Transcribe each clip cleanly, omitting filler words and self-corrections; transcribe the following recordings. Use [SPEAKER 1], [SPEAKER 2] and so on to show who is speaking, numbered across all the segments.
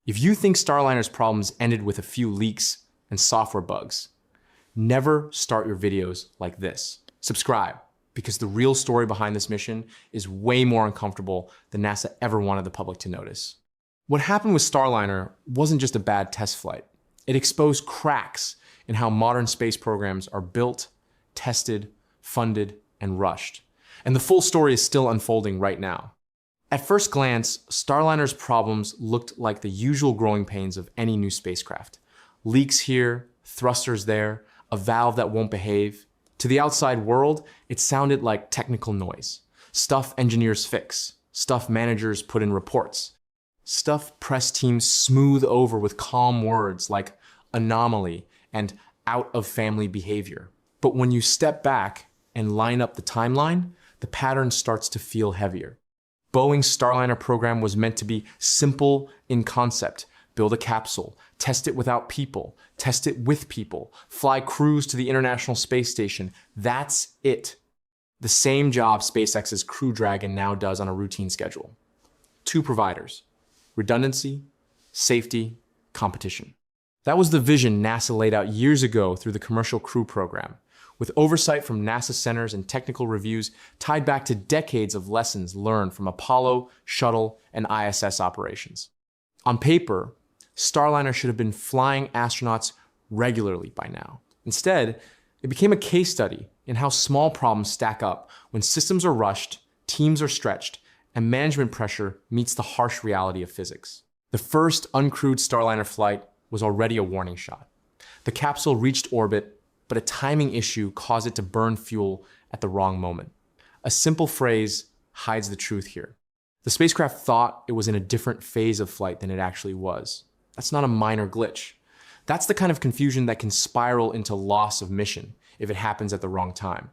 [SPEAKER 1] If you think Starliner's problems ended with a few leaks and software bugs, never start your videos like this. Subscribe, because the real story behind this mission is way more uncomfortable than NASA ever wanted the public to notice. What happened with Starliner wasn't just a bad test flight. It exposed cracks in how modern space programs are built, tested, funded, and rushed. And the full story is still unfolding right now. At first glance, Starliner's problems looked like the usual growing pains of any new spacecraft. Leaks here, thrusters there, a valve that won't behave. To the outside world, it sounded like technical noise. Stuff engineers fix, stuff managers put in reports, stuff press teams smooth over with calm words like anomaly and out of family behavior. But when you step back and line up the timeline, the pattern starts to feel heavier. Boeing's Starliner program was meant to be simple in concept. Build a capsule, test it without people, test it with people, fly crews to the International Space Station. That's it. The same job SpaceX's Crew Dragon now does on a routine schedule. Two providers: redundancy, safety, competition. That was the vision NASA laid out years ago through the Commercial Crew Program, with oversight from NASA centers and technical reviews tied back to decades of lessons learned from Apollo, Shuttle, and ISS operations. On paper, Starliner should have been flying astronauts regularly by now. Instead, it became a case study in how small problems stack up when systems are rushed, teams are stretched, and management pressure meets the harsh reality of physics. The first uncrewed Starliner flight was already a warning shot. The capsule reached orbit, but a timing issue caused it to burn fuel at the wrong moment. A simple phrase hides the truth here. The spacecraft thought it was in a different phase of flight than it actually was. That's not a minor glitch. That's the kind of confusion that can spiral into loss of mission if it happens at the wrong time.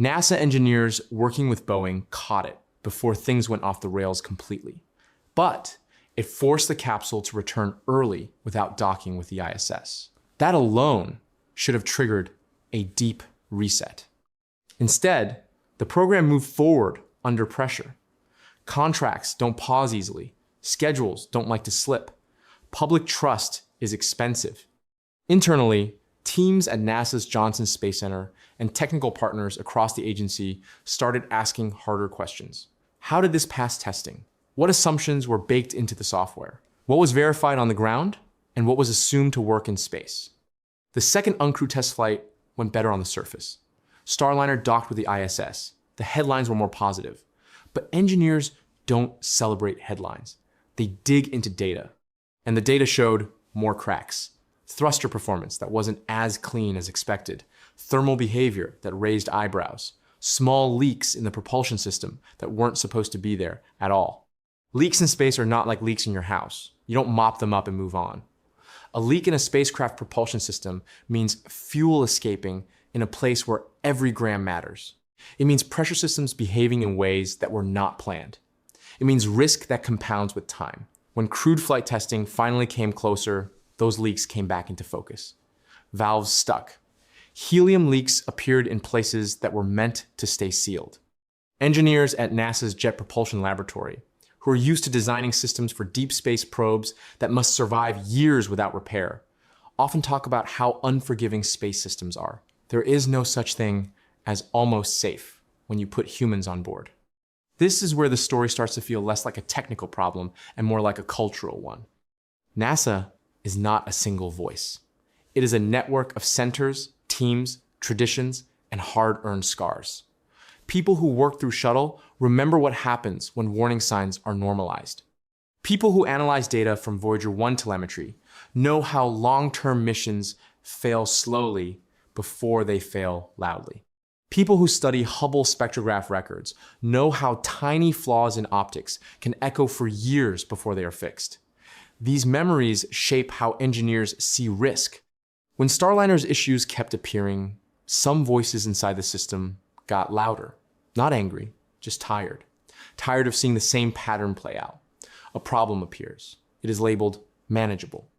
[SPEAKER 1] NASA engineers working with Boeing caught it before things went off the rails completely. But it forced the capsule to return early without docking with the ISS. That alone should have triggered a deep reset. Instead, the program moved forward under pressure. Contracts don't pause easily. Schedules don't like to slip. Public trust is expensive. Internally, teams at NASA's Johnson Space Center and technical partners across the agency started asking harder questions. How did this pass testing? What assumptions were baked into the software? What was verified on the ground? And what was assumed to work in space? The second uncrewed test flight went better on the surface. Starliner docked with the ISS. The headlines were more positive. But engineers don't celebrate headlines. They dig into data. And the data showed more cracks. Thruster performance that wasn't as clean as expected. Thermal behavior that raised eyebrows. Small leaks in the propulsion system that weren't supposed to be there at all. Leaks in space are not like leaks in your house. You don't mop them up and move on. A leak in a spacecraft propulsion system means fuel escaping in a place where every gram matters. It means pressure systems behaving in ways that were not planned. It means risk that compounds with time. When crewed flight testing finally came closer, those leaks came back into focus. Valves stuck. Helium leaks appeared in places that were meant to stay sealed. Engineers at NASA's Jet Propulsion Laboratory, who are used to designing systems for deep space probes that must survive years without repair, often talk about how unforgiving space systems are. There is no such thing as almost safe when you put humans on board. This is where the story starts to feel less like a technical problem and more like a cultural one. NASA is not a single voice. It is a network of centers, teams, traditions, and hard-earned scars. People who work through Shuttle remember what happens when warning signs are normalized. People who analyze data from Voyager 1 telemetry know how long-term missions fail slowly before they fail loudly. People who study Hubble spectrograph records know how tiny flaws in optics can echo for years before they are fixed. These memories shape how engineers see risk. When Starliner's issues kept appearing, some voices inside the system got louder. Not angry, just tired. Tired of seeing the same pattern play out. A problem appears. It is labeled manageable.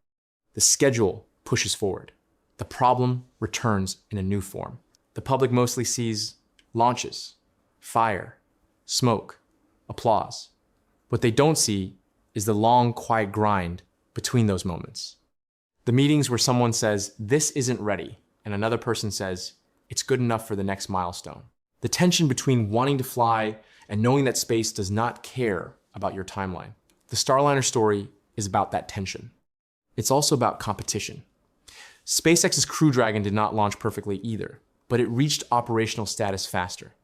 [SPEAKER 1] The schedule pushes forward. The problem returns in a new form. The public mostly sees launches, fire, smoke, applause. What they don't see is the long, quiet grind between those moments. The meetings where someone says, "This isn't ready," and another person says, "It's good enough for the next milestone." The tension between wanting to fly and knowing that space does not care about your timeline. The Starliner story is about that tension. It's also about competition. SpaceX's Crew Dragon did not launch perfectly either, but it reached operational status faster.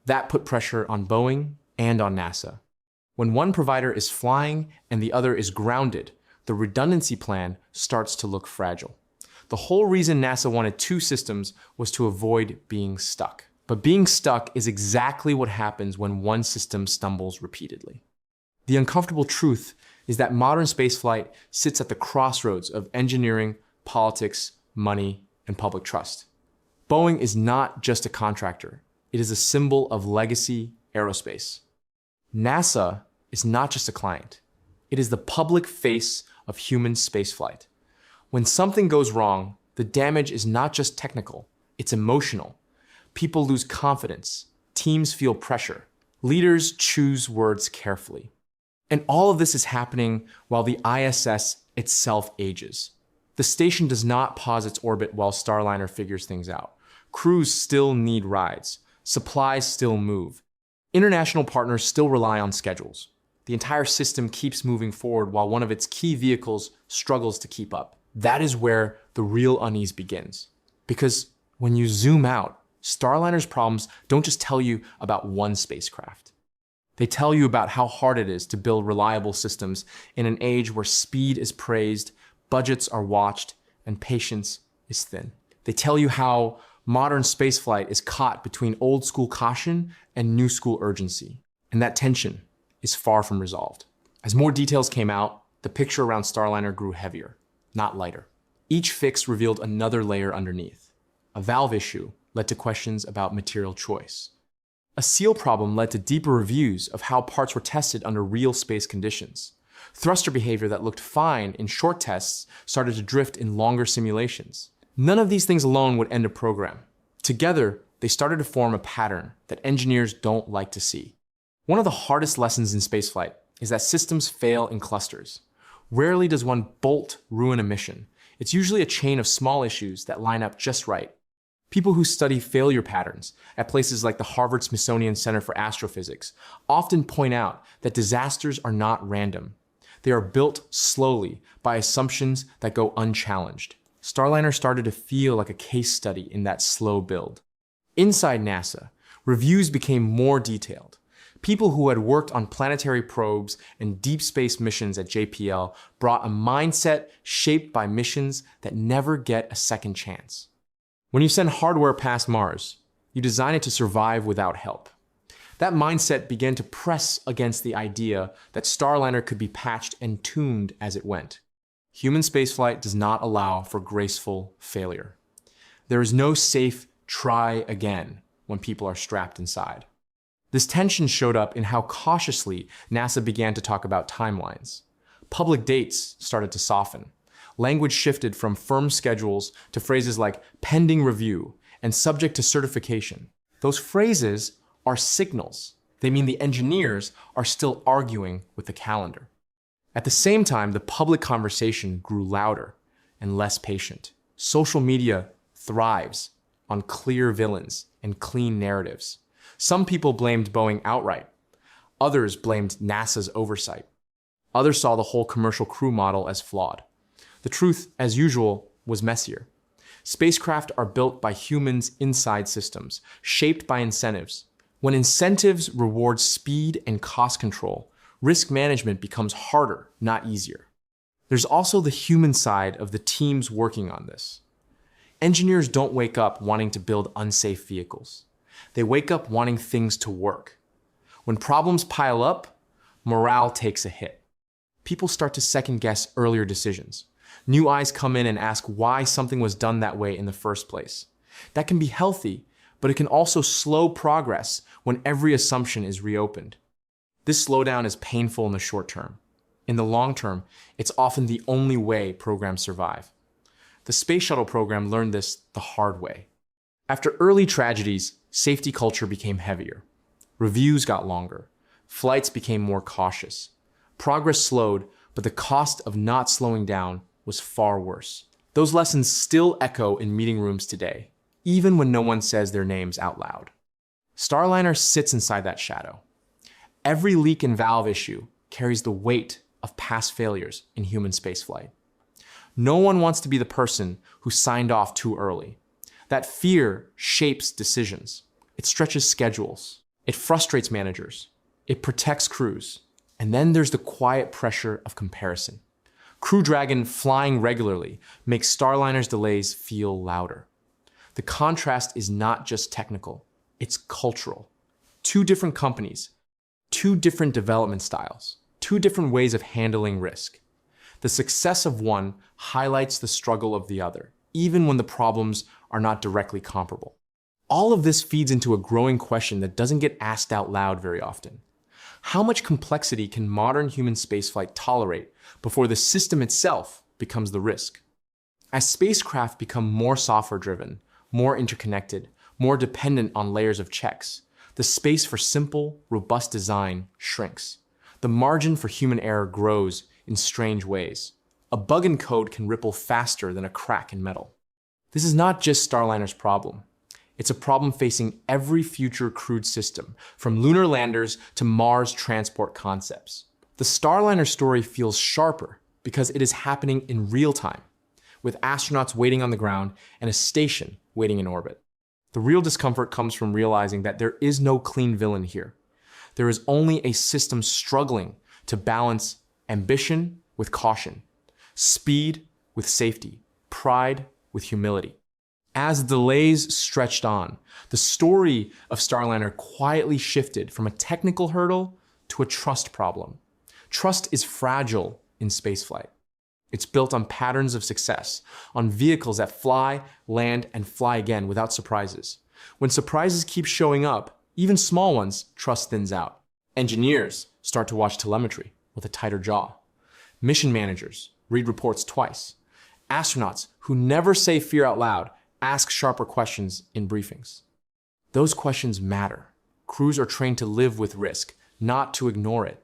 [SPEAKER 1] That put pressure on Boeing and on NASA. When one provider is flying and the other is grounded, the redundancy plan starts to look fragile. The whole reason NASA wanted two systems was to avoid being stuck. But being stuck is exactly what happens when one system stumbles repeatedly. The uncomfortable truth is that modern spaceflight sits at the crossroads of engineering, politics, money, and public trust. Boeing is not just a contractor. It is a symbol of legacy aerospace. NASA is not just a client. It is the public face of human spaceflight. When something goes wrong, the damage is not just technical, it's emotional. People lose confidence. Teams feel pressure. Leaders choose words carefully. And all of this is happening while the ISS itself ages. The station does not pause its orbit while Starliner figures things out. Crews still need rides. Supplies still move. International partners still rely on schedules. The entire system keeps moving forward while one of its key vehicles struggles to keep up. That is where the real unease begins. Because when you zoom out, Starliner's problems don't just tell you about one spacecraft. They tell you about how hard it is to build reliable systems in an age where speed is praised, budgets are watched, and patience is thin. They tell you how modern spaceflight is caught between old school caution and new school urgency. And that tension is far from resolved. As more details came out, the picture around Starliner grew heavier, not lighter. Each fix revealed another layer underneath. A valve issue led to questions about material choice. A seal problem led to deeper reviews of how parts were tested under real space conditions. Thruster behavior that looked fine in short tests started to drift in longer simulations. None of these things alone would end a program. Together, they started to form a pattern that engineers don't like to see. One of the hardest lessons in spaceflight is that systems fail in clusters. Rarely does one bolt ruin a mission. It's usually a chain of small issues that line up just right. People who study failure patterns at places like the Harvard-Smithsonian Center for Astrophysics often point out that disasters are not random. They are built slowly by assumptions that go unchallenged. Starliner started to feel like a case study in that slow build. Inside NASA, reviews became more detailed. People who had worked on planetary probes and deep space missions at JPL brought a mindset shaped by missions that never get a second chance. When you send hardware past Mars, you design it to survive without help. That mindset began to press against the idea that Starliner could be patched and tuned as it went. Human spaceflight does not allow for graceful failure. There is no safe try again when people are strapped inside. This tension showed up in how cautiously NASA began to talk about timelines. Public dates started to soften. Language shifted from firm schedules to phrases like pending review and subject to certification. Those phrases are signals. They mean the engineers are still arguing with the calendar. At the same time, the public conversation grew louder and less patient. Social media thrives on clear villains and clean narratives. Some people blamed Boeing outright. Others blamed NASA's oversight. Others saw the whole commercial crew model as flawed. The truth, as usual, was messier. Spacecraft are built by humans inside systems, shaped by incentives. When incentives reward speed and cost control, risk management becomes harder, not easier. There's also the human side of the teams working on this. Engineers don't wake up wanting to build unsafe vehicles. They wake up wanting things to work. When problems pile up, morale takes a hit. People start to second-guess earlier decisions. New eyes come in and ask why something was done that way in the first place. That can be healthy, but it can also slow progress when every assumption is reopened. This slowdown is painful in the short term. In the long term, it's often the only way programs survive. The Space Shuttle program learned this the hard way. After early tragedies, safety culture became heavier. Reviews got longer. Flights became more cautious. Progress slowed, but the cost of not slowing down was far worse. Those lessons still echo in meeting rooms today, even when no one says their names out loud. Starliner sits inside that shadow. Every leak and valve issue carries the weight of past failures in human spaceflight. No one wants to be the person who signed off too early. That fear shapes decisions. It stretches schedules. It frustrates managers. It protects crews. And then there's the quiet pressure of comparison. Crew Dragon flying regularly makes Starliner's delays feel louder. The contrast is not just technical, it's cultural. Two different companies, two different development styles, two different ways of handling risk. The success of one highlights the struggle of the other, even when the problems are not directly comparable. All of this feeds into a growing question that doesn't get asked out loud very often. How much complexity can modern human spaceflight tolerate before the system itself becomes the risk? As spacecraft become more software-driven, more interconnected, more dependent on layers of checks, the space for simple, robust design shrinks. The margin for human error grows in strange ways. A bug in code can ripple faster than a crack in metal. This is not just Starliner's problem. It's a problem facing every future crewed system, from lunar landers to Mars transport concepts. The Starliner story feels sharper because it is happening in real time, with astronauts waiting on the ground and a station waiting in orbit. The real discomfort comes from realizing that there is no clean villain here. There is only a system struggling to balance ambition with caution, speed with safety, pride with humility. As delays stretched on, the story of Starliner quietly shifted from a technical hurdle to a trust problem. Trust is fragile in spaceflight. It's built on patterns of success, on vehicles that fly, land, and fly again without surprises. When surprises keep showing up, even small ones, trust thins out. Engineers start to watch telemetry with a tighter jaw. Mission managers read reports twice. Astronauts who never say fear out loud ask sharper questions in briefings. Those questions matter. Crews are trained to live with risk, not to ignore it.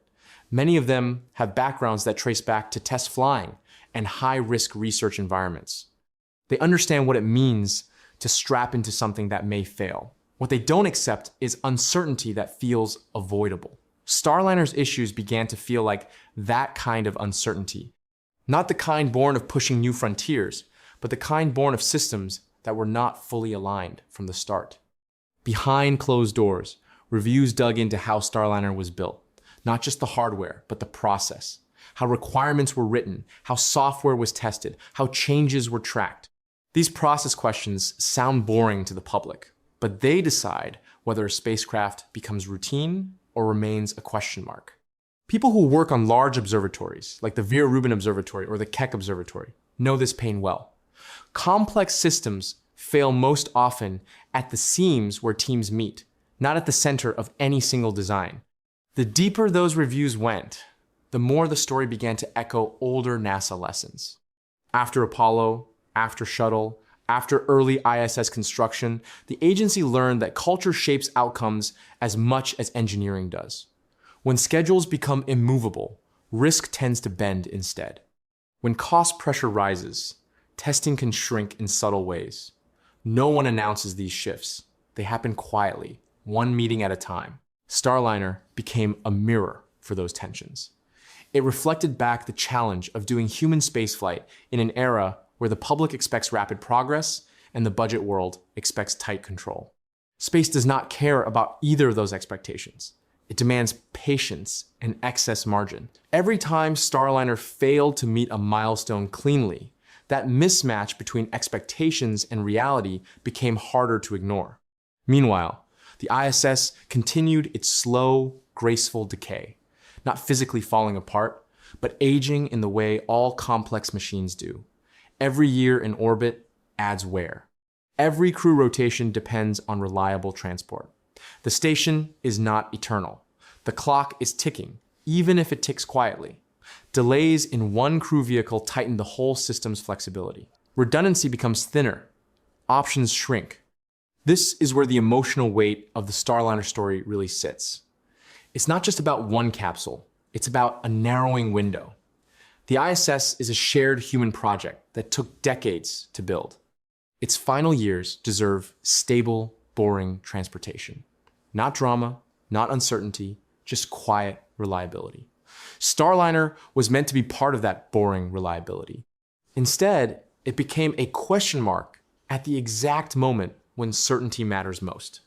[SPEAKER 1] Many of them have backgrounds that trace back to test flying and high-risk research environments. They understand what it means to strap into something that may fail. What they don't accept is uncertainty that feels avoidable. Starliner's issues began to feel like that kind of uncertainty. Not the kind born of pushing new frontiers, but the kind born of systems that were not fully aligned from the start. Behind closed doors, reviews dug into how Starliner was built. Not just the hardware, but the process. How requirements were written, how software was tested, how changes were tracked. These process questions sound boring to the public, but they decide whether a spacecraft becomes routine or remains a question mark. People who work on large observatories, like the Vera Rubin Observatory or the Keck Observatory, know this pain well. Complex systems fail most often at the seams where teams meet, not at the center of any single design. The deeper those reviews went, the more the story began to echo older NASA lessons. After Apollo, after Shuttle, after early ISS construction, the agency learned that culture shapes outcomes as much as engineering does. When schedules become immovable, risk tends to bend instead. When cost pressure rises, testing can shrink in subtle ways. No one announces these shifts. They happen quietly, one meeting at a time. Starliner became a mirror for those tensions. It reflected back the challenge of doing human spaceflight in an era where the public expects rapid progress and the budget world expects tight control. Space does not care about either of those expectations. It demands patience and excess margin. Every time Starliner failed to meet a milestone cleanly, that mismatch between expectations and reality became harder to ignore. Meanwhile, the ISS continued its slow, graceful decay, not physically falling apart, but aging in the way all complex machines do. Every year in orbit adds wear. Every crew rotation depends on reliable transport. The station is not eternal. The clock is ticking, even if it ticks quietly. Delays in one crew vehicle tighten the whole system's flexibility. Redundancy becomes thinner. Options shrink. This is where the emotional weight of the Starliner story really sits. It's not just about one capsule. It's about a narrowing window. The ISS is a shared human project that took decades to build. Its final years deserve stable, boring transportation. Not drama, not uncertainty, just quiet reliability. Starliner was meant to be part of that boring reliability. Instead, it became a question mark at the exact moment when certainty matters most.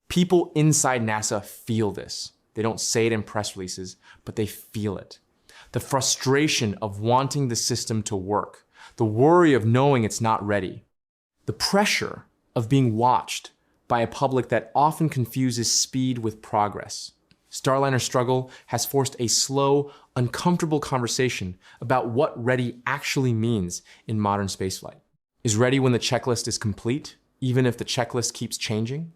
[SPEAKER 1] People inside NASA feel this. They don't say it in press releases, but they feel it. The frustration of wanting the system to work, the worry of knowing it's not ready, the pressure of being watched by a public that often confuses speed with progress. Starliner's struggle has forced a slow, uncomfortable conversation about what ready actually means in modern spaceflight. Is ready when the checklist is complete, even if the checklist keeps changing?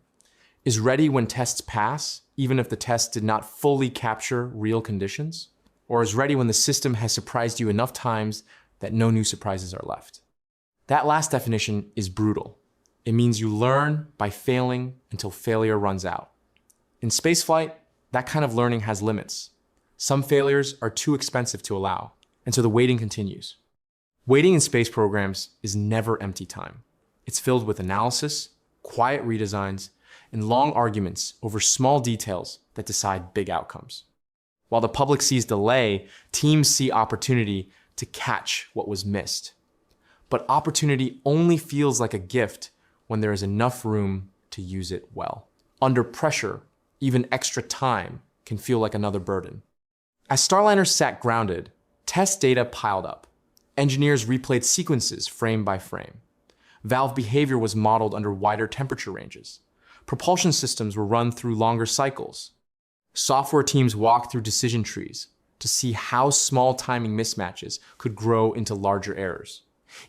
[SPEAKER 1] Is ready when tests pass, even if the test did not fully capture real conditions? Or is ready when the system has surprised you enough times that no new surprises are left? That last definition is brutal. It means you learn by failing until failure runs out. In spaceflight, that kind of learning has limits. Some failures are too expensive to allow, and so the waiting continues. Waiting in space programs is never empty time. It's filled with analysis, quiet redesigns, and long arguments over small details that decide big outcomes. While the public sees delay, teams see opportunity to catch what was missed. But opportunity only feels like a gift when there is enough room to use it well. Under pressure, even extra time can feel like another burden. As Starliner sat grounded, test data piled up. Engineers replayed sequences frame by frame. Valve behavior was modeled under wider temperature ranges. Propulsion systems were run through longer cycles. Software teams walked through decision trees to see how small timing mismatches could grow into larger errors.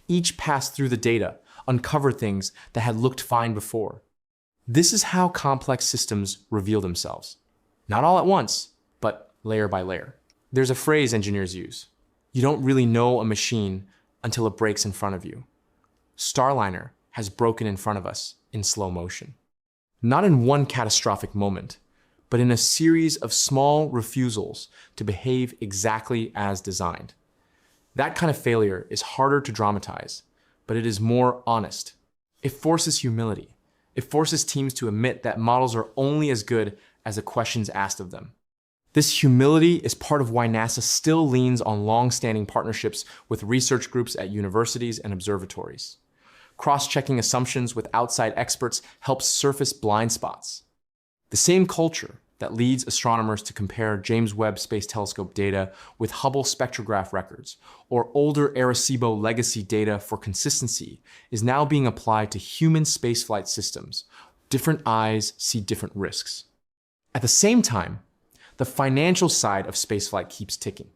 [SPEAKER 1] Each pass through the data uncovered things that had looked fine before. This is how complex systems reveal themselves. Not all at once, but layer by layer. There's a phrase engineers use. You don't really know a machine until it breaks in front of you. Starliner has broken in front of us in slow motion. Not in one catastrophic moment, but in a series of small refusals to behave exactly as designed. That kind of failure is harder to dramatize, but it is more honest. It forces humility. It forces teams to admit that models are only as good as the questions asked of them. This humility is part of why NASA still leans on long-standing partnerships with research groups at universities and observatories. Cross-checking assumptions with outside experts helps surface blind spots. The same culture that leads astronomers to compare James Webb Space Telescope data with Hubble spectrograph records or older Arecibo legacy data for consistency is now being applied to human spaceflight systems. Different eyes see different risks. At the same time, the financial side of spaceflight keeps ticking.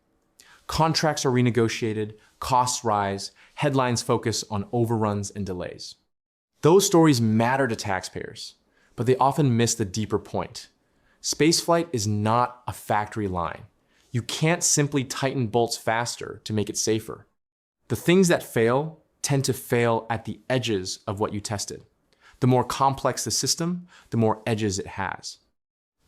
[SPEAKER 1] Contracts are renegotiated, costs rise, headlines focus on overruns and delays. Those stories matter to taxpayers, but they often miss the deeper point. Spaceflight is not a factory line. You can't simply tighten bolts faster to make it safer. The things that fail tend to fail at the edges of what you tested. The more complex the system, the more edges it has.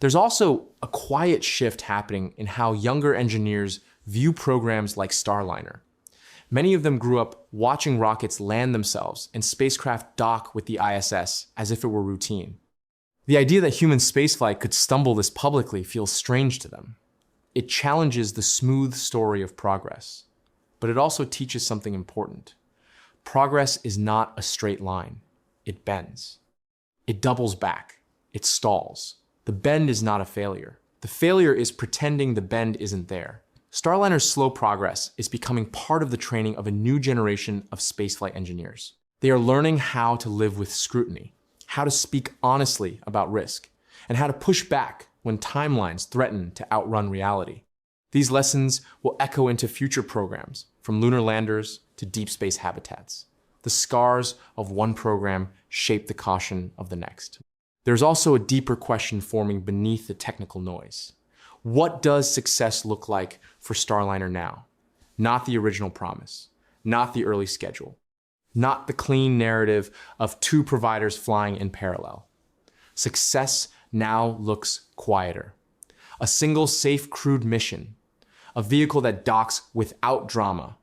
[SPEAKER 1] There's also a quiet shift happening in how younger engineers view programs like Starliner. Many of them grew up watching rockets land themselves and spacecraft dock with the ISS as if it were routine. The idea that human spaceflight could stumble this publicly feels strange to them. It challenges the smooth story of progress, but it also teaches something important. Progress is not a straight line. It bends. It doubles back. It stalls. The bend is not a failure. The failure is pretending the bend isn't there. Starliner's slow progress is becoming part of the training of a new generation of spaceflight engineers. They are learning how to live with scrutiny, how to speak honestly about risk, and how to push back when timelines threaten to outrun reality. These lessons will echo into future programs, from lunar landers to deep space habitats. The scars of one program shape the caution of the next. There's also a deeper question forming beneath the technical noise. What does success look like for Starliner now? Not the original promise, not the early schedule, not the clean narrative of two providers flying in parallel. Success now looks quieter. A single safe crewed mission, a vehicle that docks without drama,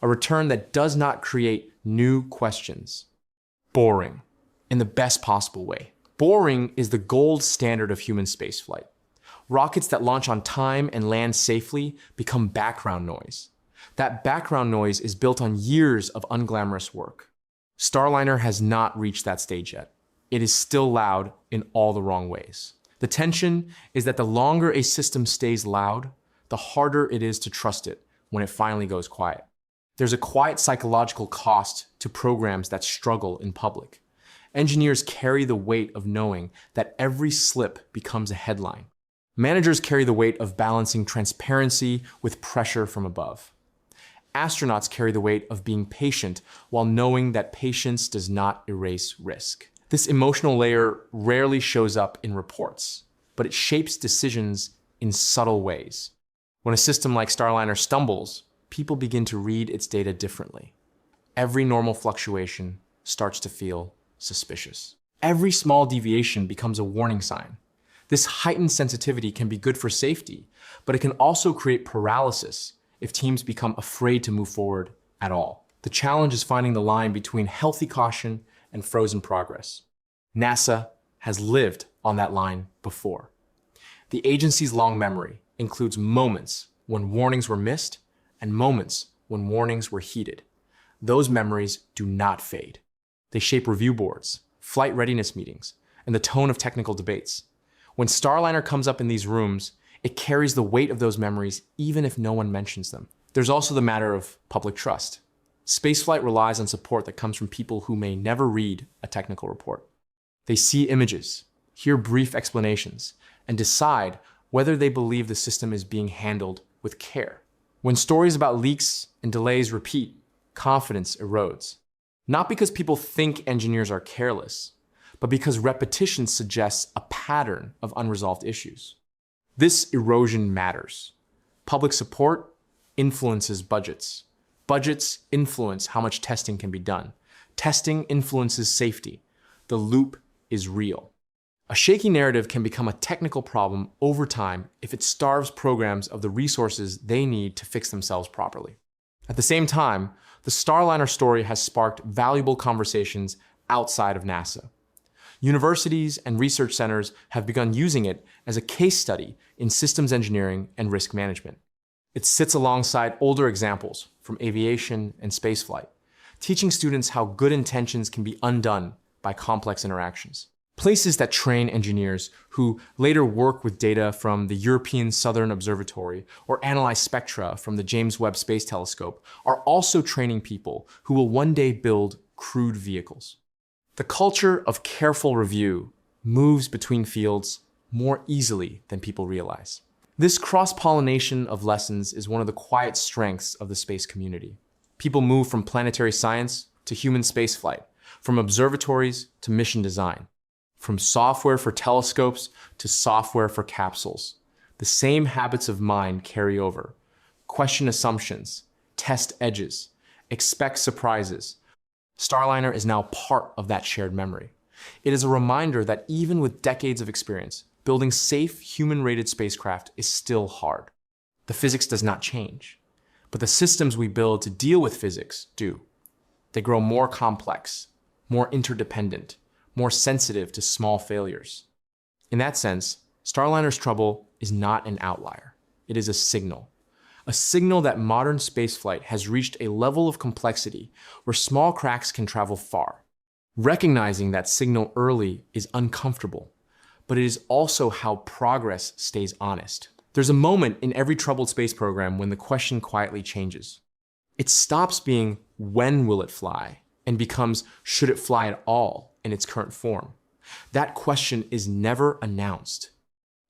[SPEAKER 1] a return that does not create new questions. Boring, in the best possible way. Boring is the gold standard of human spaceflight. Rockets that launch on time and land safely become background noise. That background noise is built on years of unglamorous work. Starliner has not reached that stage yet. It is still loud in all the wrong ways. The tension is that the longer a system stays loud, the harder it is to trust it when it finally goes quiet. There's a quiet psychological cost to programs that struggle in public. Engineers carry the weight of knowing that every slip becomes a headline. Managers carry the weight of balancing transparency with pressure from above. Astronauts carry the weight of being patient while knowing that patience does not erase risk. This emotional layer rarely shows up in reports, but it shapes decisions in subtle ways. When a system like Starliner stumbles, people begin to read its data differently. Every normal fluctuation starts to feel suspicious. Every small deviation becomes a warning sign. This heightened sensitivity can be good for safety, but it can also create paralysis if teams become afraid to move forward at all. The challenge is finding the line between healthy caution and frozen progress. NASA has lived on that line before. The agency's long memory includes moments when warnings were missed and moments when warnings were heeded. Those memories do not fade. They shape review boards, flight readiness meetings, and the tone of technical debates. When Starliner comes up in these rooms, it carries the weight of those memories even if no one mentions them. There's also the matter of public trust. Spaceflight relies on support that comes from people who may never read a technical report. They see images, hear brief explanations, and decide whether they believe the system is being handled with care. When stories about leaks and delays repeat, confidence erodes. Not because people think engineers are careless, but because repetition suggests a pattern of unresolved issues. This erosion matters. Public support influences budgets. Budgets influence how much testing can be done. Testing influences safety. The loop is real. A shaky narrative can become a technical problem over time if it starves programs of the resources they need to fix themselves properly. At the same time, the Starliner story has sparked valuable conversations outside of NASA. Universities and research centers have begun using it as a case study in systems engineering and risk management. It sits alongside older examples from aviation and spaceflight, teaching students how good intentions can be undone by complex interactions. Places that train engineers who later work with data from the European Southern Observatory or analyze spectra from the James Webb Space Telescope are also training people who will one day build crewed vehicles. The culture of careful review moves between fields more easily than people realize. This cross-pollination of lessons is one of the quiet strengths of the space community. People move from planetary science to human spaceflight, from observatories to mission design, from software for telescopes to software for capsules. The same habits of mind carry over. Question assumptions, test edges, expect surprises. Starliner is now part of that shared memory. It is a reminder that even with decades of experience, building safe, human-rated spacecraft is still hard. The physics does not change, but the systems we build to deal with physics do. They grow more complex, more interdependent, more sensitive to small failures. In that sense, Starliner's trouble is not an outlier. It is a signal that modern spaceflight has reached a level of complexity where small cracks can travel far. Recognizing that signal early is uncomfortable, but it is also how progress stays honest. There's a moment in every troubled space program when the question quietly changes. It stops being, when will it fly, and becomes, should it fly at all in its current form? That question is never announced.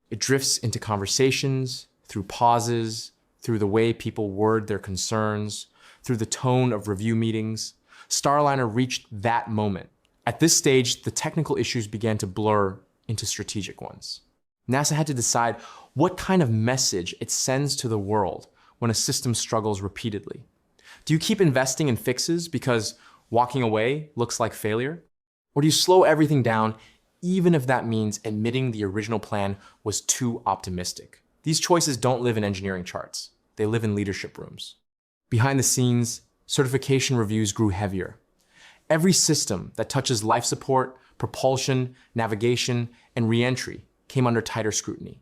[SPEAKER 1] It drifts into conversations, through pauses, through the way people word their concerns, through the tone of review meetings. Starliner reached that moment. At this stage, the technical issues began to blur into strategic ones. NASA had to decide what kind of message it sends to the world when a system struggles repeatedly. Do you keep investing in fixes because walking away looks like failure? Or do you slow everything down even if that means admitting the original plan was too optimistic? These choices don't live in engineering charts. they live in leadership rooms. Behind the scenes, certification reviews grew heavier. Every system that touches life support, propulsion, navigation, and re-entry came under tighter scrutiny.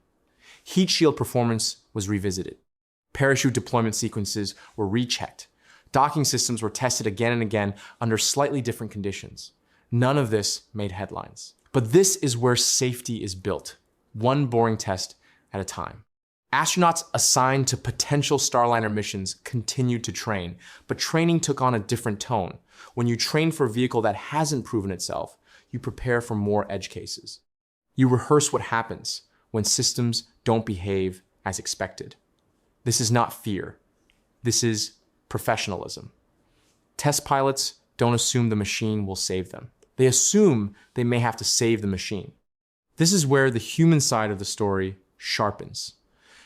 [SPEAKER 1] Heat shield performance was revisited. Parachute deployment sequences were rechecked. Docking systems were tested again and again under slightly different conditions. None of this made headlines. But this is where safety is built, one boring test at a time. Astronauts assigned to potential Starliner missions continued to train, but training took on a different tone. When you train for a vehicle that hasn't proven itself, you prepare for more edge cases. You rehearse what happens when systems don't behave as expected. This is not fear. This is professionalism. Test pilots don't assume the machine will save them. They assume they may have to save the machine. This is where the human side of the story sharpens.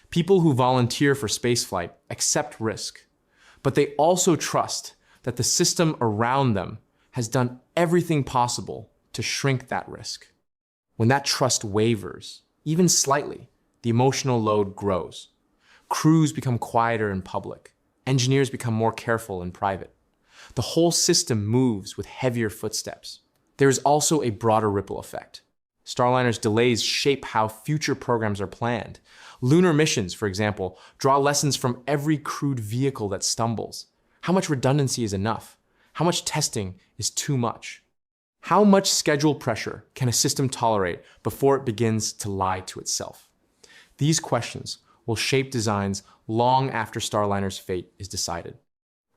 [SPEAKER 1] People who volunteer for spaceflight accept risk, but they also trust that the system around them has done everything possible to shrink that risk. When that trust wavers, even slightly, the emotional load grows. Crews become quieter in public. Engineers become more careful in private. The whole system moves with heavier footsteps. There is also a broader ripple effect. Starliner's delays shape how future programs are planned. Lunar missions, for example, draw lessons from every crewed vehicle that stumbles. How much redundancy is enough? How much testing is too much? How much schedule pressure can a system tolerate before it begins to lie to itself? These questions will shape designs long after Starliner's fate is decided.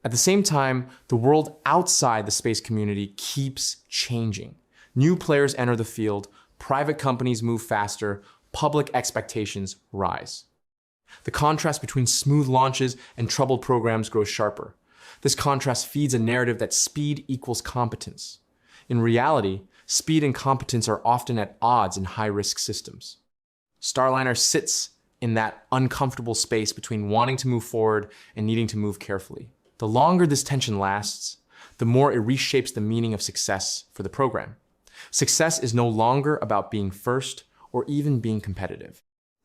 [SPEAKER 1] At the same time, the world outside the space community keeps changing. New players enter the field, private companies move faster, public expectations rise. The contrast between smooth launches and troubled programs grows sharper. This contrast feeds a narrative that speed equals competence. In reality, speed and competence are often at odds in high-risk systems. Starliner sits in that uncomfortable space between wanting to move forward and needing to move carefully. The longer this tension lasts, the more it reshapes the meaning of success for the program. Success is no longer about being first or even being competitive.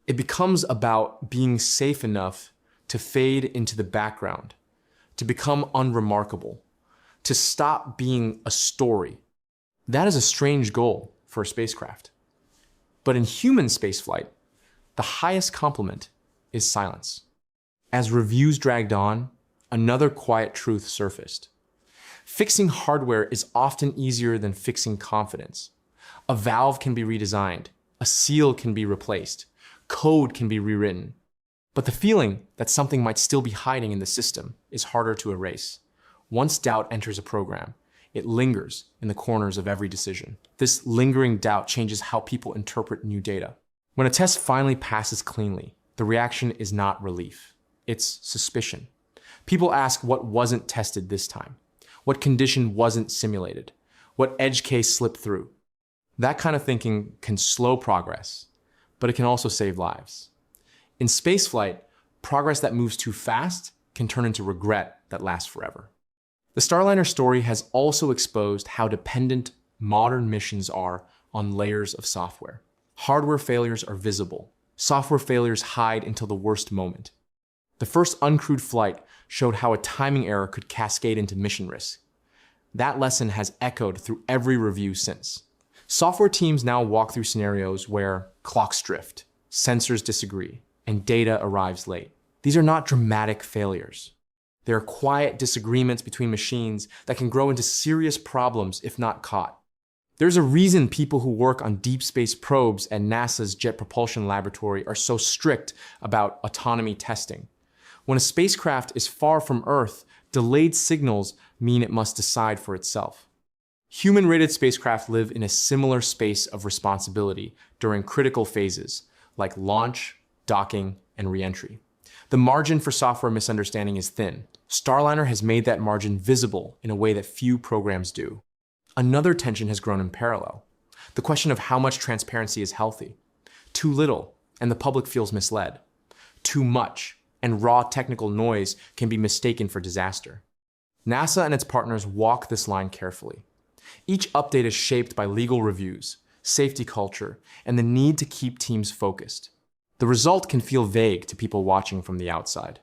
[SPEAKER 1] It becomes about being safe enough to fade into the background, to become unremarkable, to stop being a story. That is a strange goal for a spacecraft. But in human spaceflight, the highest compliment is silence. As reviews dragged on, another quiet truth surfaced. Fixing hardware is often easier than fixing confidence. A valve can be redesigned, a seal can be replaced, code can be rewritten. But the feeling that something might still be hiding in the system is harder to erase. Once doubt enters a program, it lingers in the corners of every decision. This lingering doubt changes how people interpret new data. When a test finally passes cleanly, the reaction is not relief. It's suspicion. People ask what wasn't tested this time. What condition wasn't simulated? What edge case slipped through? That kind of thinking can slow progress, but it can also save lives. In spaceflight, progress that moves too fast can turn into regret that lasts forever. The Starliner story has also exposed how dependent modern missions are on layers of software. Hardware failures are visible. Software failures hide until the worst moment. The first uncrewed flight showed how a timing error could cascade into mission risk. That lesson has echoed through every review since. Software teams now walk through scenarios where clocks drift, sensors disagree, and data arrives late. These are not dramatic failures. They are quiet disagreements between machines that can grow into serious problems if not caught. There's a reason people who work on deep space probes at NASA's Jet Propulsion Laboratory are so strict about autonomy testing. When a spacecraft is far from Earth, delayed signals mean it must decide for itself. Human-rated spacecraft live in a similar space of responsibility during critical phases, like launch, docking, and re-entry. The margin for software misunderstanding is thin. Starliner has made that margin visible in a way that few programs do. Another tension has grown in parallel. The question of how much transparency is healthy. Too little, and the public feels misled. Too much, and raw technical noise can be mistaken for disaster. NASA and its partners walk this line carefully. Each update is shaped by legal reviews, safety culture, and the need to keep teams focused. The result can feel vague to people watching from the outside.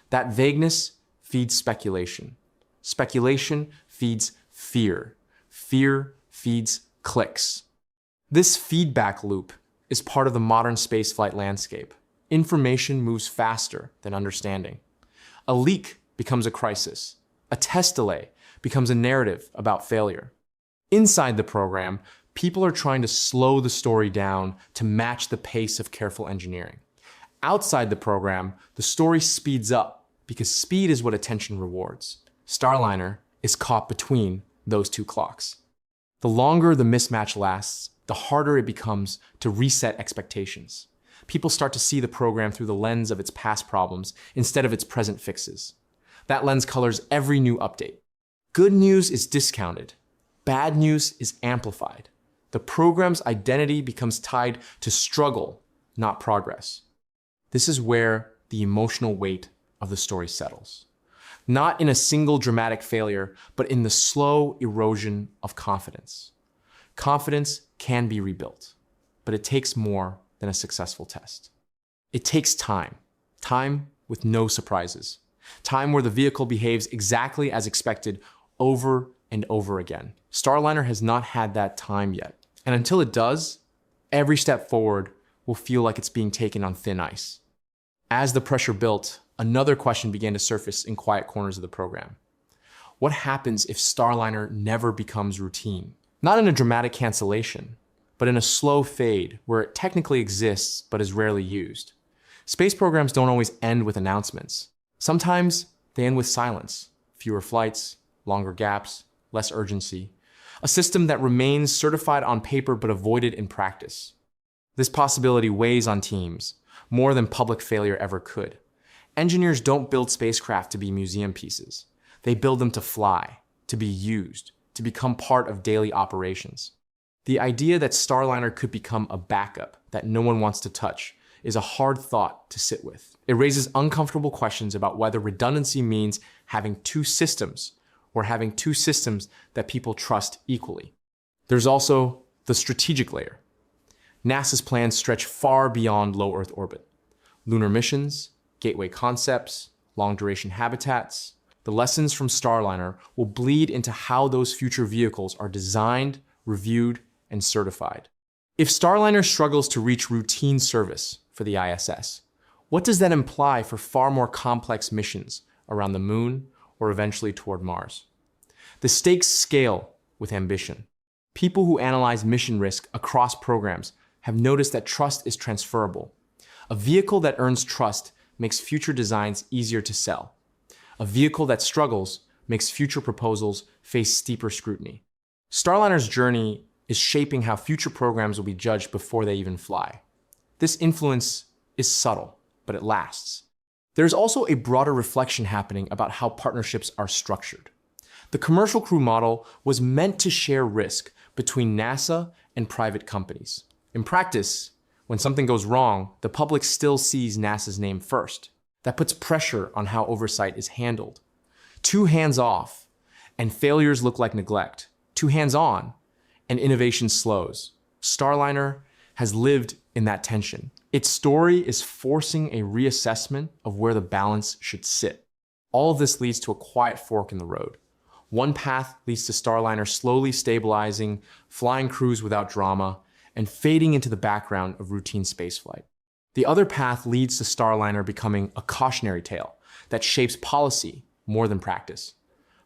[SPEAKER 1] That vagueness feeds speculation. Speculation feeds fear. Fear feeds clicks. This feedback loop is part of the modern spaceflight landscape. Information moves faster than understanding. A leak becomes a crisis. A test delay becomes a narrative about failure. Inside the program, people are trying to slow the story down to match the pace of careful engineering. Outside the program, the story speeds up because speed is what attention rewards. Starliner is caught between those two clocks. The longer the mismatch lasts, the harder it becomes to reset expectations. People start to see the program through the lens of its past problems instead of its present fixes. That lens colors every new update. Good news is discounted. Bad news is amplified. The program's identity becomes tied to struggle, not progress. This is where the emotional weight of the story settles. Not in a single dramatic failure, but in the slow erosion of confidence. Confidence can be rebuilt, but it takes more than a successful test. It takes time. Time with no surprises. Time where the vehicle behaves exactly as expected over and over again. Starliner has not had that time yet. And until it does, every step forward will feel like it's being taken on thin ice. As the pressure built, another question began to surface in quiet corners of the program. What happens if Starliner never becomes routine? Not in a dramatic cancellation, but in a slow fade where it technically exists but is rarely used. Space programs don't always end with announcements. Sometimes they end with silence, fewer flights, longer gaps, less urgency. A system that remains certified on paper but avoided in practice. This possibility weighs on teams more than public failure ever could. Engineers don't build spacecraft to be museum pieces. They build them to fly, to be used, to become part of daily operations. The idea that Starliner could become a backup that no one wants to touch is a hard thought to sit with. It raises uncomfortable questions about whether redundancy means having two systems or having two systems that people trust equally. There's also the strategic layer. NASA's plans stretch far beyond low Earth orbit. Lunar missions, gateway concepts, long-duration habitats. The lessons from Starliner will bleed into how those future vehicles are designed, reviewed, and certified. If Starliner struggles to reach routine service for the ISS, what does that imply for far more complex missions around the Moon or eventually toward Mars? The stakes scale with ambition. People who analyze mission risk across programs have noticed that trust is transferable. A vehicle that earns trust makes future designs easier to sell. A vehicle that struggles makes future proposals face steeper scrutiny. Starliner's journey is shaping how future programs will be judged before they even fly. This influence is subtle, but it lasts. There's also a broader reflection happening about how partnerships are structured. The commercial crew model was meant to share risk between NASA and private companies. In practice, when something goes wrong, the public still sees NASA's name first. That puts pressure on how oversight is handled. Too hands-off, and failures look like neglect. Too hands-on, and innovation slows. Starliner has lived in that tension. Its story is forcing a reassessment of where the balance should sit. All of this leads to a quiet fork in the road. One path leads to Starliner slowly stabilizing, flying crews without drama, and fading into the background of routine spaceflight. The other path leads to Starliner becoming a cautionary tale that shapes policy more than practice.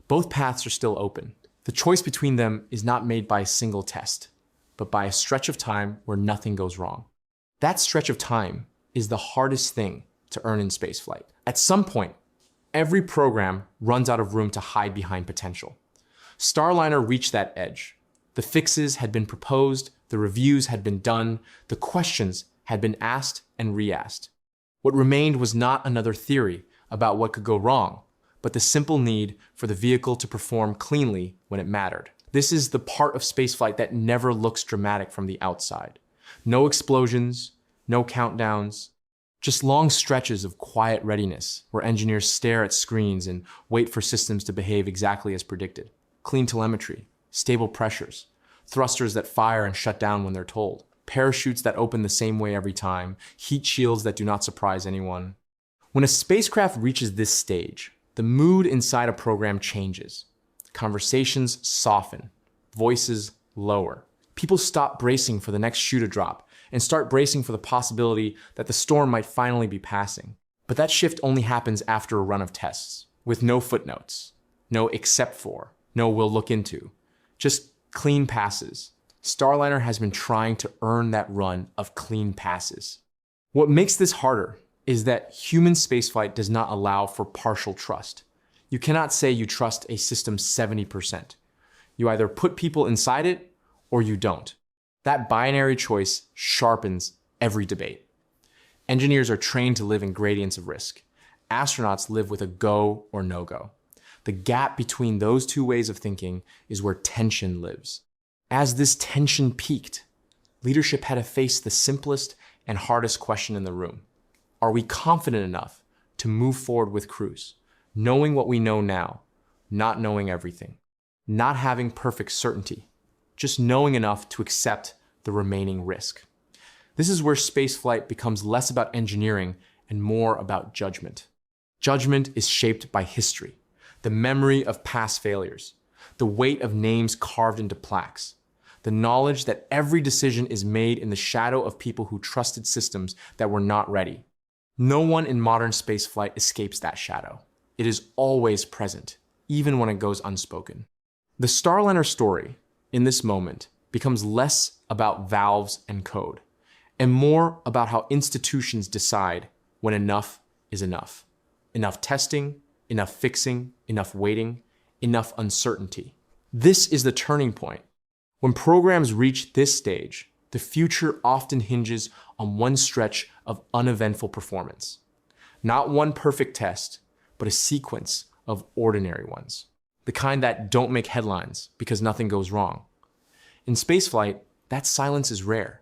[SPEAKER 1] Both paths are still open. The choice between them is not made by a single test, but by a stretch of time where nothing goes wrong. That stretch of time is the hardest thing to earn in spaceflight. At some point, every program runs out of room to hide behind potential. Starliner reached that edge. The fixes had been proposed, the reviews had been done, the questions had been asked and re-asked. What remained was not another theory about what could go wrong, but the simple need for the vehicle to perform cleanly when it mattered. This is the part of spaceflight that never looks dramatic from the outside. No explosions, no countdowns, just long stretches of quiet readiness where engineers stare at screens and wait for systems to behave exactly as predicted. Clean telemetry, stable pressures, thrusters that fire and shut down when they're told, parachutes that open the same way every time, heat shields that do not surprise anyone. When a spacecraft reaches this stage, the mood inside a program changes. Conversations soften, voices lower. People stop bracing for the next shoe to drop and start bracing for the possibility that the storm might finally be passing. But that shift only happens after a run of tests, with no footnotes, no except for, no we'll look into, just clean passes. Starliner has been trying to earn that run of clean passes. What makes this harder is that human spaceflight does not allow for partial trust. You cannot say you trust a system 70%. You either put people inside it or you don't. That binary choice sharpens every debate. Engineers are trained to live in gradients of risk. Astronauts live with a go or no go. The gap between those two ways of thinking is where tension lives. As this tension peaked, leadership had to face the simplest and hardest question in the room. Are we confident enough to move forward with crews, knowing what we know now, not knowing everything, not having perfect certainty, just knowing enough to accept the remaining risk? This is where spaceflight becomes less about engineering and more about judgment. Judgment is shaped by history, the memory of past failures, the weight of names carved into plaques, the knowledge that every decision is made in the shadow of people who trusted systems that were not ready. No one in modern spaceflight escapes that shadow. It is always present, even when it goes unspoken. The Starliner story, in this moment, becomes less about valves and code, and more about how institutions decide when enough is enough. Enough testing, enough fixing, enough waiting, enough uncertainty. This is the turning point. When programs reach this stage, the future often hinges on one stretch of uneventful performance. Not one perfect test, but a sequence of ordinary ones. The kind that don't make headlines because nothing goes wrong. In spaceflight, that silence is rare.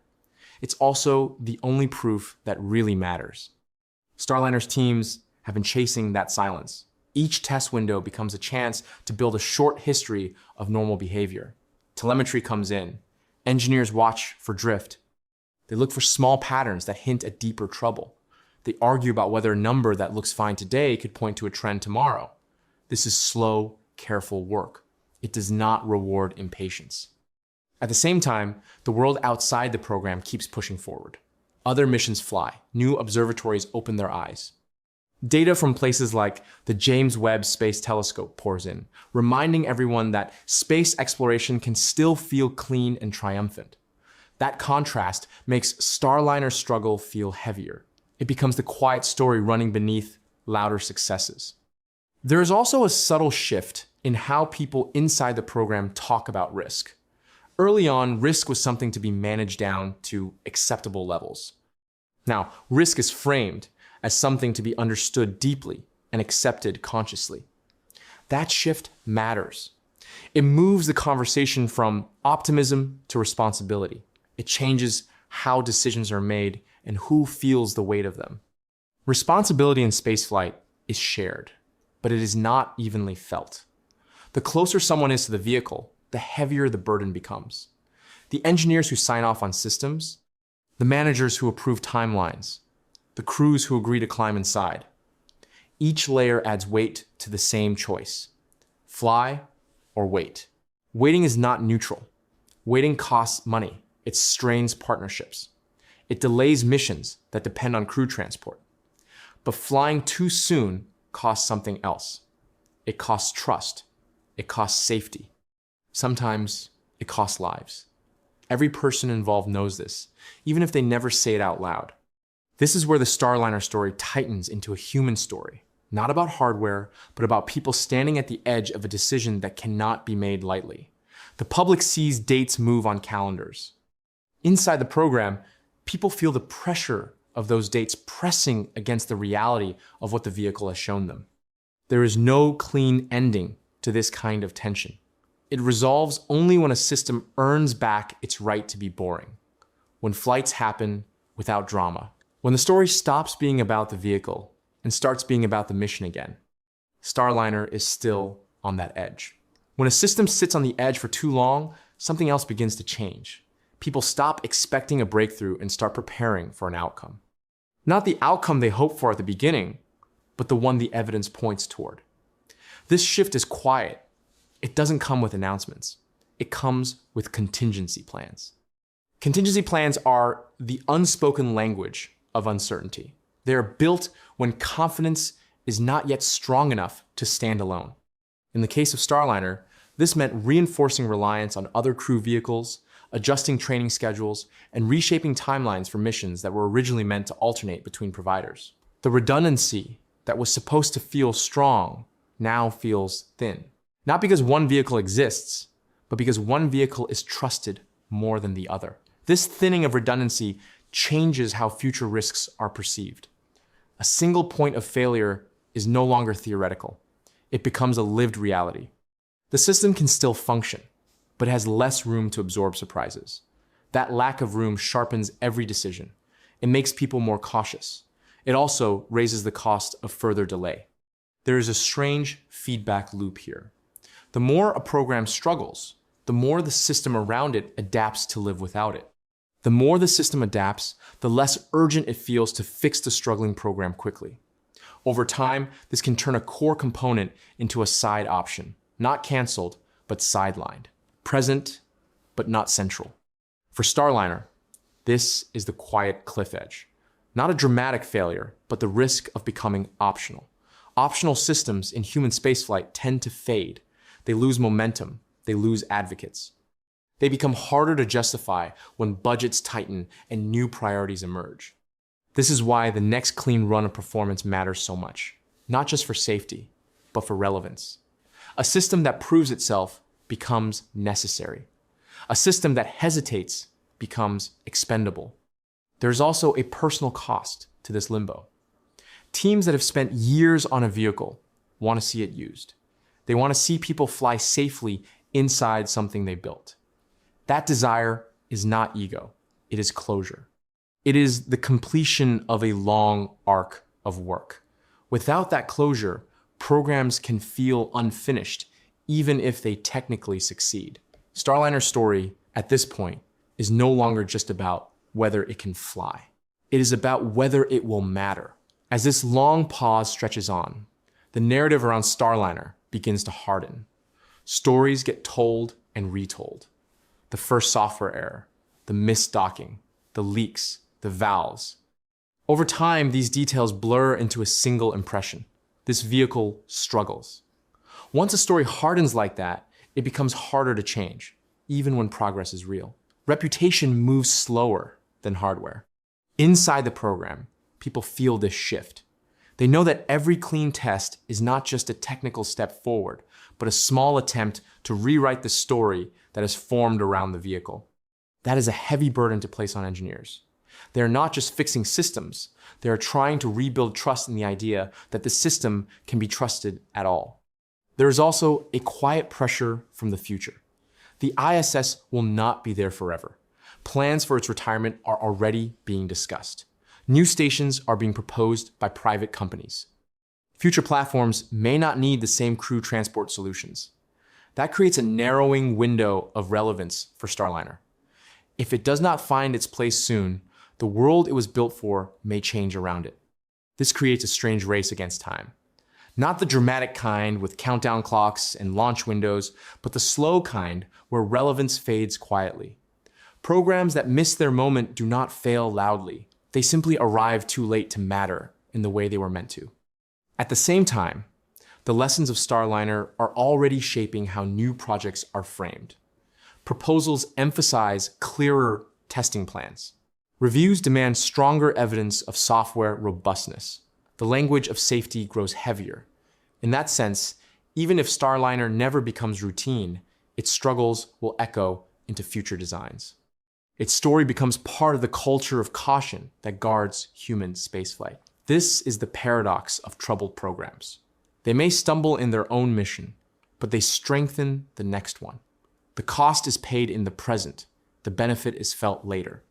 [SPEAKER 1] It's also the only proof that really matters. Starliner's teams have been chasing that silence. Each test window becomes a chance to build a short history of normal behavior. Telemetry comes in. Engineers watch for drift. They look for small patterns that hint at deeper trouble. They argue about whether a number that looks fine today could point to a trend tomorrow. This is slow, careful work. It does not reward impatience. At the same time, the world outside the program keeps pushing forward. Other missions fly. New observatories open their eyes. Data from places like the James Webb Space Telescope pours in, reminding everyone that space exploration can still feel clean and triumphant. That contrast makes Starliner's struggle feel heavier. It becomes the quiet story running beneath louder successes. There is also a subtle shift in how people inside the program talk about risk. Early on, risk was something to be managed down to acceptable levels. Now, risk is framed as something to be understood deeply and accepted consciously. That shift matters. It moves the conversation from optimism to responsibility. It changes how decisions are made and who feels the weight of them. Responsibility in spaceflight is shared, but it is not evenly felt. The closer someone is to the vehicle, the heavier the burden becomes. The engineers who sign off on systems, the managers who approve timelines, the crews who agree to climb inside. Each layer adds weight to the same choice: fly or wait. Waiting is not neutral. Waiting costs money. It strains partnerships. It delays missions that depend on crew transport. But flying too soon costs something else. It costs trust. It costs safety. Sometimes it costs lives. Every person involved knows this, even if they never say it out loud. This is where the Starliner story tightens into a human story, not about hardware, but about people standing at the edge of a decision that cannot be made lightly. The public sees dates move on calendars. Inside the program, people feel the pressure of those dates pressing against the reality of what the vehicle has shown them. There is no clean ending to this kind of tension. It resolves only when a system earns back its right to be boring, when flights happen without drama. When the story stops being about the vehicle and starts being about the mission again. Starliner is still on that edge. When a system sits on the edge for too long, something else begins to change. People stop expecting a breakthrough and start preparing for an outcome. Not the outcome they hoped for at the beginning, but the one the evidence points toward. This shift is quiet. It doesn't come with announcements. It comes with contingency plans. Contingency plans are the unspoken language of uncertainty. They are built when confidence is not yet strong enough to stand alone. In the case of Starliner, this meant reinforcing reliance on other crew vehicles, adjusting training schedules, and reshaping timelines for missions that were originally meant to alternate between providers. The redundancy that was supposed to feel strong now feels thin. Not because one vehicle exists, but because one vehicle is trusted more than the other. This thinning of redundancy changes how future risks are perceived. A single point of failure is no longer theoretical. It becomes a lived reality. The system can still function, but it has less room to absorb surprises. That lack of room sharpens every decision. It makes people more cautious. It also raises the cost of further delay. There is a strange feedback loop here. The more a program struggles, the more the system around it adapts to live without it. The more the system adapts, the less urgent it feels to fix the struggling program quickly. Over time, this can turn a core component into a side option, not canceled, but sidelined. Present, but not central. For Starliner, this is the quiet cliff edge. Not a dramatic failure, but the risk of becoming optional. Optional systems in human spaceflight tend to fade. They lose momentum. They lose advocates. They become harder to justify when budgets tighten and new priorities emerge. This is why the next clean run of performance matters so much, not just for safety, but for relevance. A system that proves itself becomes necessary. A system that hesitates becomes expendable. There's also a personal cost to this limbo. Teams that have spent years on a vehicle want to see it used. They want to see people fly safely inside something they built. That desire is not ego, it is closure. It is the completion of a long arc of work. Without that closure, programs can feel unfinished, even if they technically succeed. Starliner's story, at this point, is no longer just about whether it can fly. It is about whether it will matter. As this long pause stretches on, the narrative around Starliner begins to harden. Stories get told and retold. The first software error, the missed docking, the leaks, the valves. Over time, these details blur into a single impression. This vehicle struggles. Once a story hardens like that, it becomes harder to change, even when progress is real. Reputation moves slower than hardware. Inside the program, people feel this shift. They know that every clean test is not just a technical step forward, but a small attempt to rewrite the story that is formed around the vehicle. That is a heavy burden to place on engineers. They are not just fixing systems, they are trying to rebuild trust in the idea that the system can be trusted at all. There is also a quiet pressure from the future. The ISS will not be there forever. Plans for its retirement are already being discussed. New stations are being proposed by private companies. Future platforms may not need the same crew transport solutions. That creates a narrowing window of relevance for Starliner. If it does not find its place soon, the world it was built for may change around it. This creates a strange race against time. Not the dramatic kind with countdown clocks and launch windows, but the slow kind where relevance fades quietly. Programs that miss their moment do not fail loudly. They simply arrive too late to matter in the way they were meant to. At the same time, the lessons of Starliner are already shaping how new projects are framed. Proposals emphasize clearer testing plans. Reviews demand stronger evidence of software robustness. The language of safety grows heavier. In that sense, even if Starliner never becomes routine, its struggles will echo into future designs. Its story becomes part of the culture of caution that guards human spaceflight. This is the paradox of troubled programs. They may stumble in their own mission, but they strengthen the next one. The cost is paid in the present. The benefit is felt later.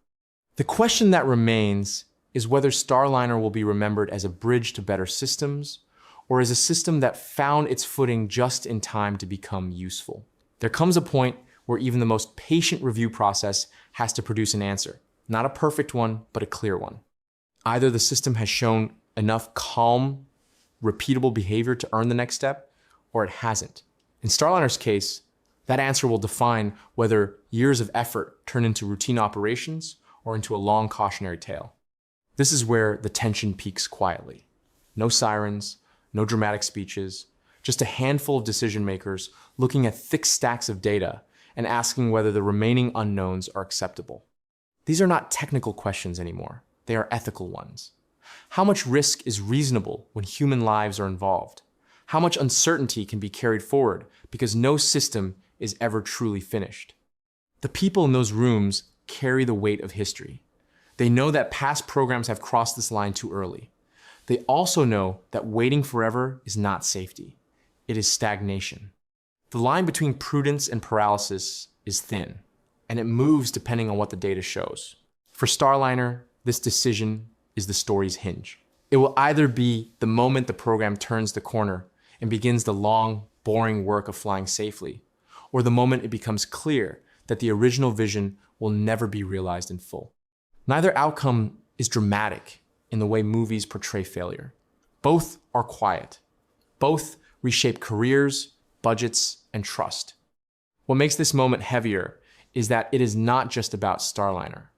[SPEAKER 1] The question that remains is whether Starliner will be remembered as a bridge to better systems, or as a system that found its footing just in time to become useful. There comes a point where even the most patient review process has to produce an answer. Not a perfect one, but a clear one. Either the system has shown enough calm repeatable behavior to earn the next step, or it hasn't. In Starliner's case, that answer will define whether years of effort turn into routine operations or into a long cautionary tale. This is where the tension peaks quietly. No sirens, no dramatic speeches, just a handful of decision makers looking at thick stacks of data and asking whether the remaining unknowns are acceptable. These are not technical questions anymore. They are ethical ones. How much risk is reasonable when human lives are involved? How much uncertainty can be carried forward because no system is ever truly finished? The people in those rooms carry the weight of history. They know that past programs have crossed this line too early. They also know that waiting forever is not safety. It is stagnation. The line between prudence and paralysis is thin, and it moves depending on what the data shows. For Starliner, this decision is the story's hinge. It will either be the moment the program turns the corner and begins the long, boring work of flying safely, or the moment it becomes clear that the original vision will never be realized in full. Neither outcome is dramatic in the way movies portray failure. Both are quiet. Both reshape careers, budgets, and trust. What makes this moment heavier is that it is not just about Starliner.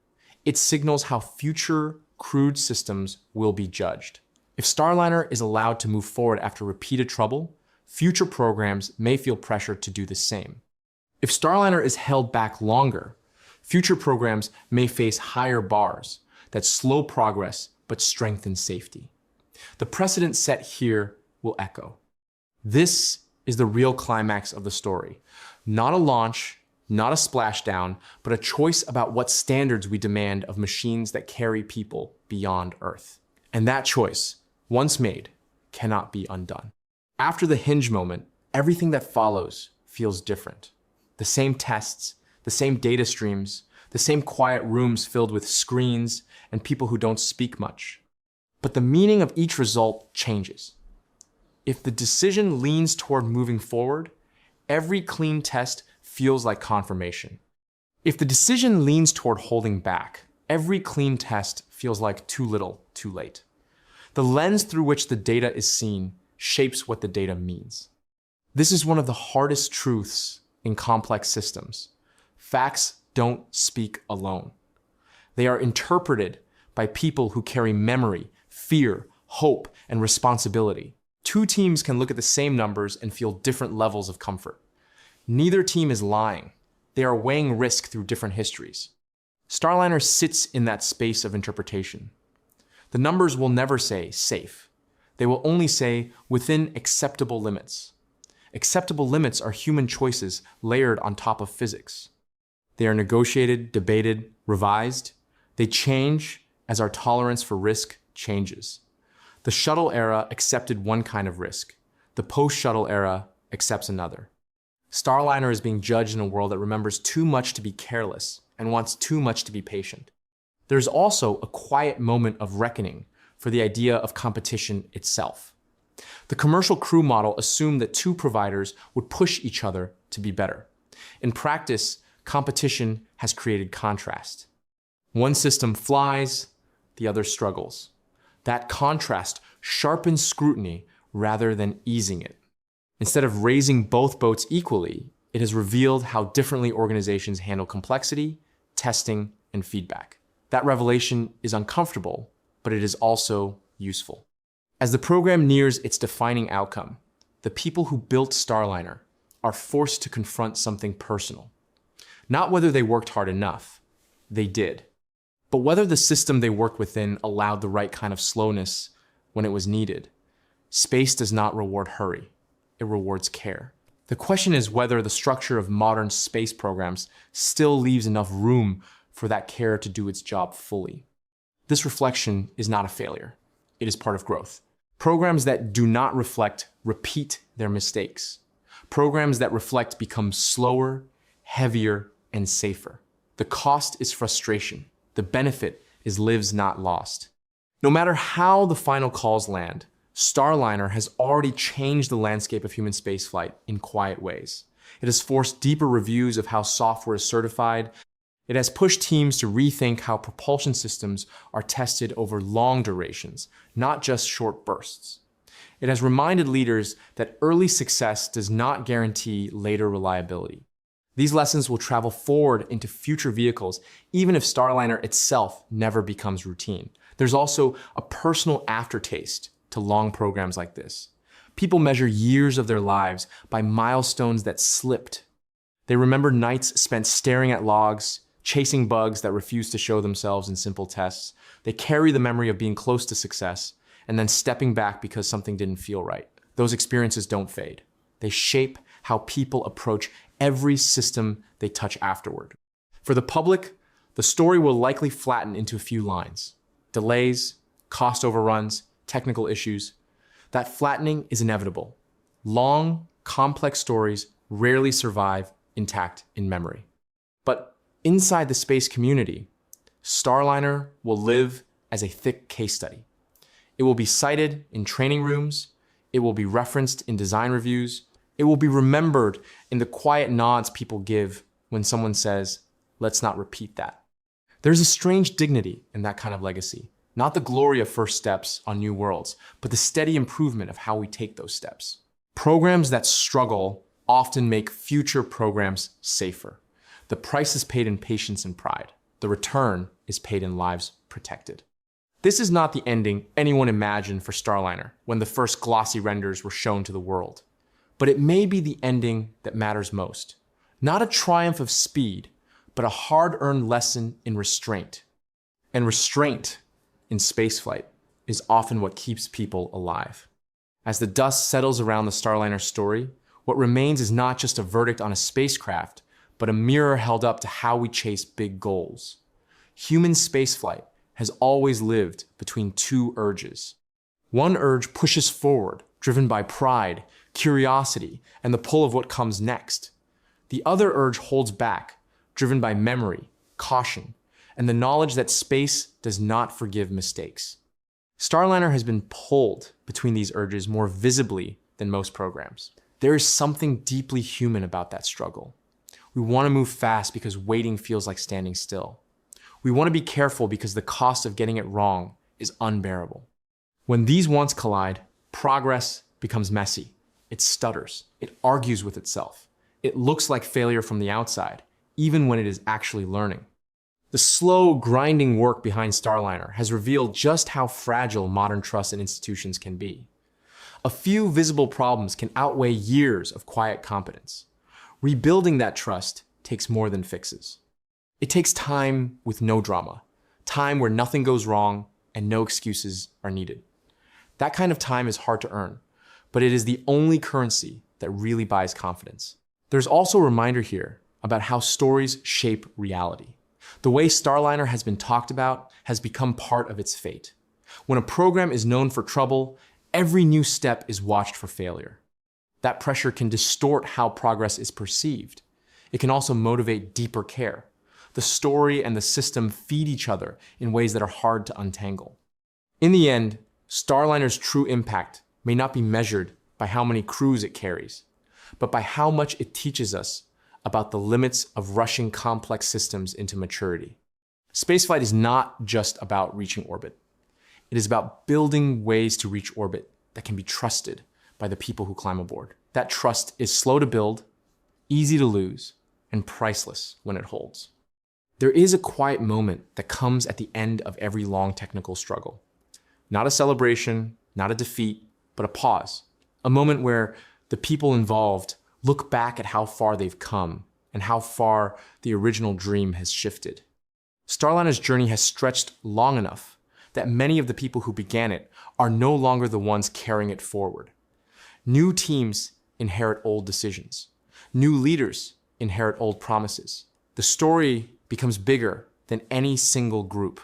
[SPEAKER 1] It signals how future crewed systems will be judged. If Starliner is allowed to move forward after repeated trouble, future programs may feel pressure to do the same. If Starliner is held back longer, future programs may face higher bars that slow progress but strengthen safety. The precedent set here will echo. This is the real climax of the story. Not a launch, not a splashdown, but a choice about what standards we demand of machines that carry people beyond Earth. And that choice, once made, cannot be undone. After the hinge moment, everything that follows feels different. The same tests, the same data streams, the same quiet rooms filled with screens and people who don't speak much. But the meaning of each result changes. If the decision leans toward moving forward, every clean test feels like confirmation. If the decision leans toward holding back, every clean test feels like too little, too late. The lens through which the data is seen shapes what the data means. This is one of the hardest truths in complex systems. Facts don't speak alone. They are interpreted by people who carry memory, fear, hope, and responsibility. Two teams can look at the same numbers and feel different levels of comfort. Neither team is lying. They are weighing risk through different histories. Starliner sits in that space of interpretation. The numbers will never say safe. They will only say within acceptable limits. Acceptable limits are human choices layered on top of physics. They are negotiated, debated, revised. They change as our tolerance for risk changes. The shuttle era accepted one kind of risk. The post-shuttle era accepts another. Starliner is being judged in a world that remembers too much to be careless and wants too much to be patient. There's also a quiet moment of reckoning for the idea of competition itself. The commercial crew model assumed that two providers would push each other to be better. In practice, competition has created contrast. One system flies, the other struggles. That contrast sharpens scrutiny rather than easing it. Instead of raising both boats equally, it has revealed how differently organizations handle complexity, testing, and feedback. That revelation is uncomfortable, but it is also useful. As the program nears its defining outcome, the people who built Starliner are forced to confront something personal. Not whether they worked hard enough, they did, but whether the system they worked within allowed the right kind of slowness when it was needed. Space does not reward hurry, it rewards care. The question is whether the structure of modern space programs still leaves enough room for that care to do its job fully. This reflection is not a failure, it is part of growth. Programs that do not reflect repeat their mistakes. Programs that reflect become slower, heavier, and safer. The cost is frustration. The benefit is lives not lost. No matter how the final calls land, Starliner has already changed the landscape of human spaceflight in quiet ways. It has forced deeper reviews of how software is certified. It has pushed teams to rethink how propulsion systems are tested over long durations, not just short bursts. It has reminded leaders that early success does not guarantee later reliability. These lessons will travel forward into future vehicles, even if Starliner itself never becomes routine. There's also a personal aftertaste to long programs like this. People measure years of their lives by milestones that slipped. They remember nights spent staring at logs, chasing bugs that refused to show themselves in simple tests. They carry the memory of being close to success and then stepping back because something didn't feel right. Those experiences don't fade. They shape how people approach every system they touch afterward. For the public, the story will likely flatten into a few lines. Delays, cost overruns, technical issues. That flattening is inevitable. Long, complex stories rarely survive intact in memory. But inside the space community, Starliner will live as a thick case study. It will be cited in training rooms. It will be referenced in design reviews. It will be remembered in the quiet nods people give when someone says, "Let's not repeat that." There's a strange dignity in that kind of legacy. Not the glory of first steps on new worlds, but the steady improvement of how we take those steps. Programs that struggle often make future programs safer. The price is paid in patience and pride. The return is paid in lives protected. This is not the ending anyone imagined for Starliner when the first glossy renders were shown to the world. But it may be the ending that matters most. Not a triumph of speed, but a hard-earned lesson in restraint. And restraint in spaceflight is often what keeps people alive. As the dust settles around the Starliner story, what remains is not just a verdict on a spacecraft, but a mirror held up to how we chase big goals. Human spaceflight has always lived between two urges. One urge pushes forward, driven by pride, curiosity, and the pull of what comes next. The other urge holds back, driven by memory, caution, and the knowledge that space does not forgive mistakes. Starliner has been pulled between these urges more visibly than most programs. There is something deeply human about that struggle. We want to move fast because waiting feels like standing still. We want to be careful because the cost of getting it wrong is unbearable. When these wants collide, progress becomes messy. It stutters. It argues with itself. It looks like failure from the outside, even when it is actually learning. The slow, grinding work behind Starliner has revealed just how fragile modern trust in institutions can be. A few visible problems can outweigh years of quiet competence. Rebuilding that trust takes more than fixes. It takes time with no drama, time where nothing goes wrong and no excuses are needed. That kind of time is hard to earn, but it is the only currency that really buys confidence. There's also a reminder here about how stories shape reality. The way Starliner has been talked about has become part of its fate. When a program is known for trouble, every new step is watched for failure. That pressure can distort how progress is perceived. It can also motivate deeper care. The story and the system feed each other in ways that are hard to untangle. In the end, Starliner's true impact may not be measured by how many crews it carries, but by how much it teaches us about the limits of rushing complex systems into maturity. Spaceflight is not just about reaching orbit. It is about building ways to reach orbit that can be trusted by the people who climb aboard. That trust is slow to build, easy to lose, and priceless when it holds. There is a quiet moment that comes at the end of every long technical struggle. Not a celebration, not a defeat, but a pause. A moment where the people involved look back at how far they've come and how far the original dream has shifted. Starliner's journey has stretched long enough that many of the people who began it are no longer the ones carrying it forward. New teams inherit old decisions. New leaders inherit old promises. The story becomes bigger than any single group.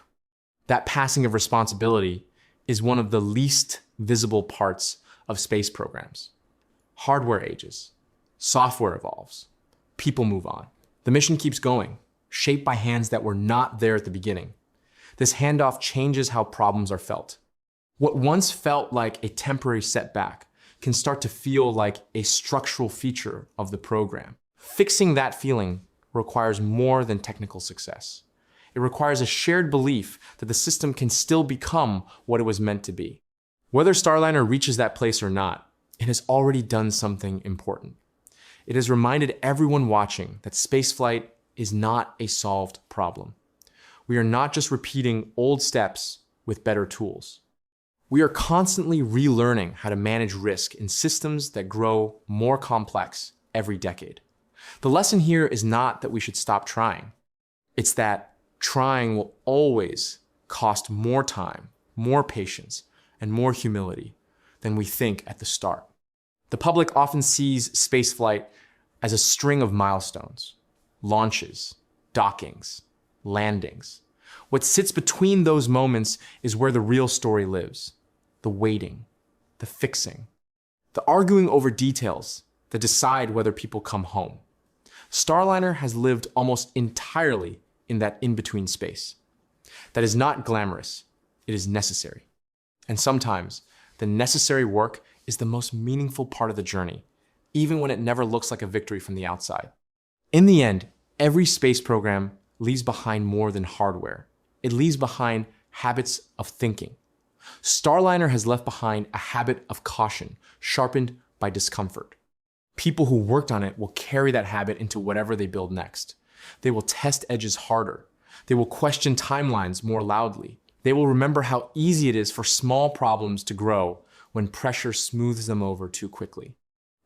[SPEAKER 1] That passing of responsibility is one of the least visible parts of space programs. Hardware ages. Software evolves. People move on. The mission keeps going, shaped by hands that were not there at the beginning. This handoff changes how problems are felt. What once felt like a temporary setback can start to feel like a structural feature of the program. Fixing that feeling requires more than technical success. It requires a shared belief that the system can still become what it was meant to be. Whether Starliner reaches that place or not, it has already done something important. It has reminded everyone watching that spaceflight is not a solved problem. We are not just repeating old steps with better tools. We are constantly relearning how to manage risk in systems that grow more complex every decade. The lesson here is not that we should stop trying. It's that trying will always cost more time, more patience, and more humility than we think at the start. The public often sees spaceflight as a string of milestones, launches, dockings, landings. What sits between those moments is where the real story lives. The waiting, the fixing, the arguing over details that decide whether people come home. Starliner has lived almost entirely in that in-between space. That is not glamorous, it is necessary. And sometimes, the necessary work is the most meaningful part of the journey, even when it never looks like a victory from the outside. In the end, every space program leaves behind more than hardware. It leaves behind habits of thinking. Starliner has left behind a habit of caution, sharpened by discomfort. People who worked on it will carry that habit into whatever they build next. They will test edges harder. They will question timelines more loudly. They will remember how easy it is for small problems to grow when pressure smooths them over too quickly.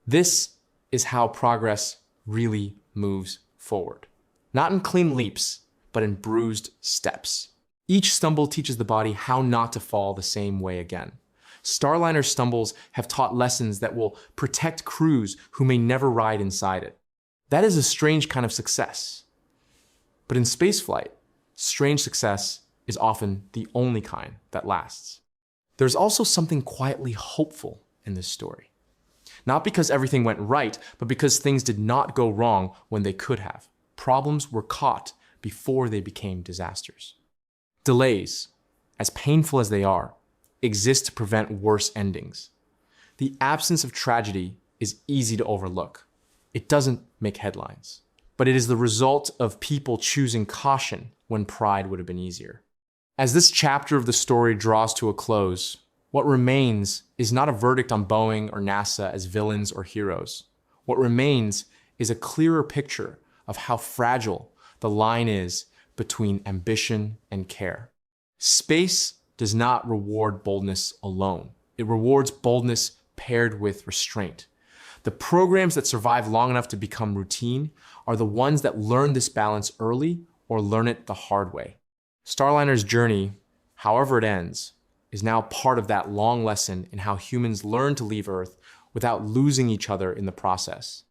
[SPEAKER 1] This is how progress really moves forward. Not in clean leaps, but in bruised steps. Each stumble teaches the body how not to fall the same way again. Starliner stumbles have taught lessons that will protect crews who may never ride inside it. That is a strange kind of success. But in spaceflight, strange success is often the only kind that lasts. There's also something quietly hopeful in this story. Not because everything went right, but because things did not go wrong when they could have. Problems were caught before they became disasters. Delays, as painful as they are, exist to prevent worse endings. The absence of tragedy is easy to overlook. It doesn't make headlines, but it is the result of people choosing caution when pride would have been easier. As this chapter of the story draws to a close, what remains is not a verdict on Boeing or NASA as villains or heroes. What remains is a clearer picture of how fragile the line is between ambition and care. Space does not reward boldness alone. It rewards boldness paired with restraint. The programs that survive long enough to become routine are the ones that learn this balance early or learn it the hard way. Starliner's journey, however it ends, is now part of that long lesson in how humans learn to leave Earth without losing each other in the process.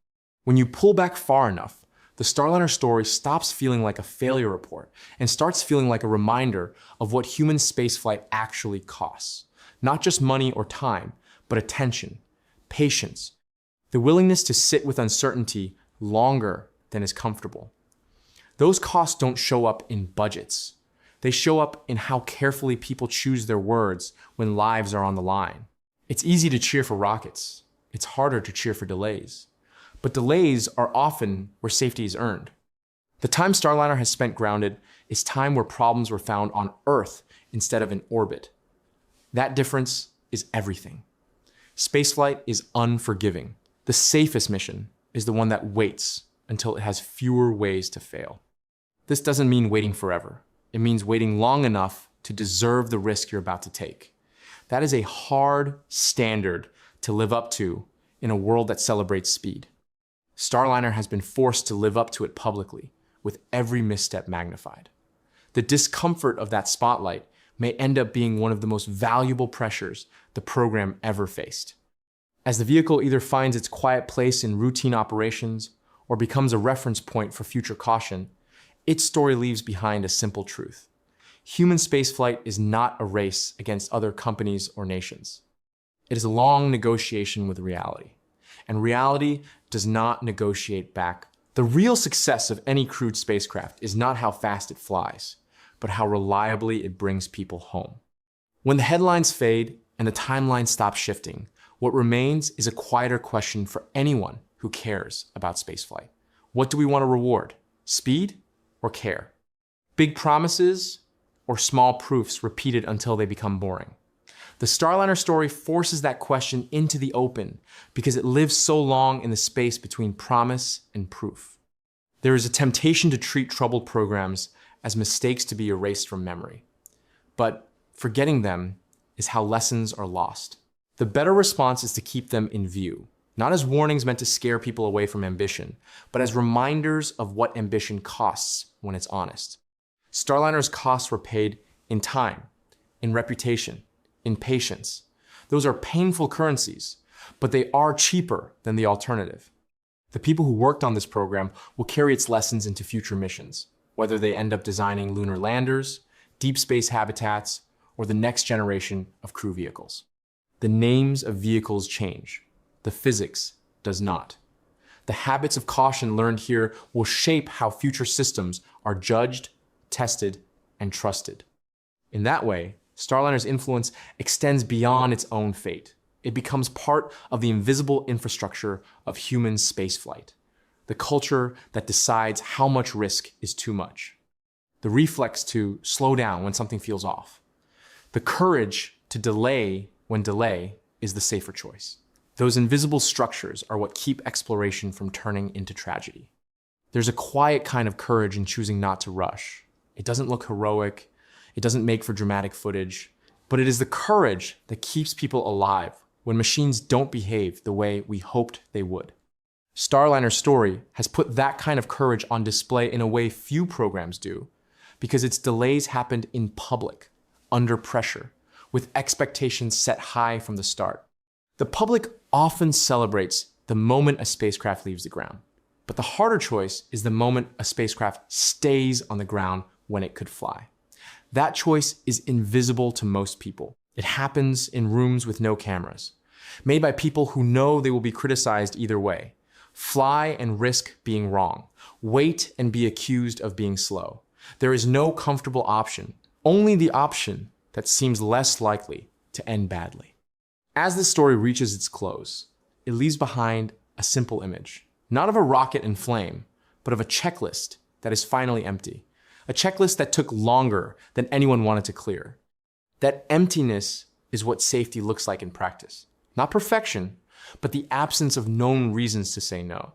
[SPEAKER 1] When you pull back far enough, the Starliner story stops feeling like a failure report and starts feeling like a reminder of what human spaceflight actually costs. Not just money or time, but attention, patience, the willingness to sit with uncertainty longer than is comfortable. Those costs don't show up in budgets. They show up in how carefully people choose their words when lives are on the line. It's easy to cheer for rockets. It's harder to cheer for delays. But delays are often where safety is earned. The time Starliner has spent grounded is time where problems were found on Earth instead of in orbit. That difference is everything. Spaceflight is unforgiving. The safest mission is the one that waits until it has fewer ways to fail. This doesn't mean waiting forever. It means waiting long enough to deserve the risk you're about to take. That is a hard standard to live up to in a world that celebrates speed. Starliner has been forced to live up to it publicly, with every misstep magnified. The discomfort of that spotlight may end up being one of the most valuable pressures the program ever faced. As the vehicle either finds its quiet place in routine operations or becomes a reference point for future caution, its story leaves behind a simple truth. Human spaceflight is not a race against other companies or nations. It is a long negotiation with reality. And reality does not negotiate back. The real success of any crewed spacecraft is not how fast it flies, but how reliably it brings people home. When the headlines fade and the timeline stops shifting, what remains is a quieter question for anyone who cares about spaceflight. What do we want to reward? Speed or care? Big promises or small proofs repeated until they become boring? The Starliner story forces that question into the open because it lives so long in the space between promise and proof. There is a temptation to treat troubled programs as mistakes to be erased from memory. But forgetting them is how lessons are lost. The better response is to keep them in view, not as warnings meant to scare people away from ambition, but as reminders of what ambition costs when it's honest. Starliner's costs were paid in time, in reputation, in patience. Those are painful currencies, but they are cheaper than the alternative. The people who worked on this program will carry its lessons into future missions, whether they end up designing lunar landers, deep space habitats, or the next generation of crew vehicles. The names of vehicles change. The physics does not. The habits of caution learned here will shape how future systems are judged, tested, and trusted. In that way, Starliner's influence extends beyond its own fate. It becomes part of the invisible infrastructure of human spaceflight, the culture that decides how much risk is too much, the reflex to slow down when something feels off, the courage to delay when delay is the safer choice. Those invisible structures are what keep exploration from turning into tragedy. There's a quiet kind of courage in choosing not to rush. It doesn't look heroic, it doesn't make for dramatic footage, but it is the courage that keeps people alive when machines don't behave the way we hoped they would. Starliner's story has put that kind of courage on display in a way few programs do, because its delays happened in public, under pressure, with expectations set high from the start. The public often celebrates the moment a spacecraft leaves the ground, but the harder choice is the moment a spacecraft stays on the ground when it could fly. That choice is invisible to most people. It happens in rooms with no cameras, made by people who know they will be criticized either way. Fly and risk being wrong. Wait and be accused of being slow. There is no comfortable option, only the option that seems less likely to end badly. As this story reaches its close, it leaves behind a simple image, not of a rocket in flame, but of a checklist that is finally empty. A checklist that took longer than anyone wanted to clear. That emptiness is what safety looks like in practice. Not perfection, but the absence of known reasons to say no.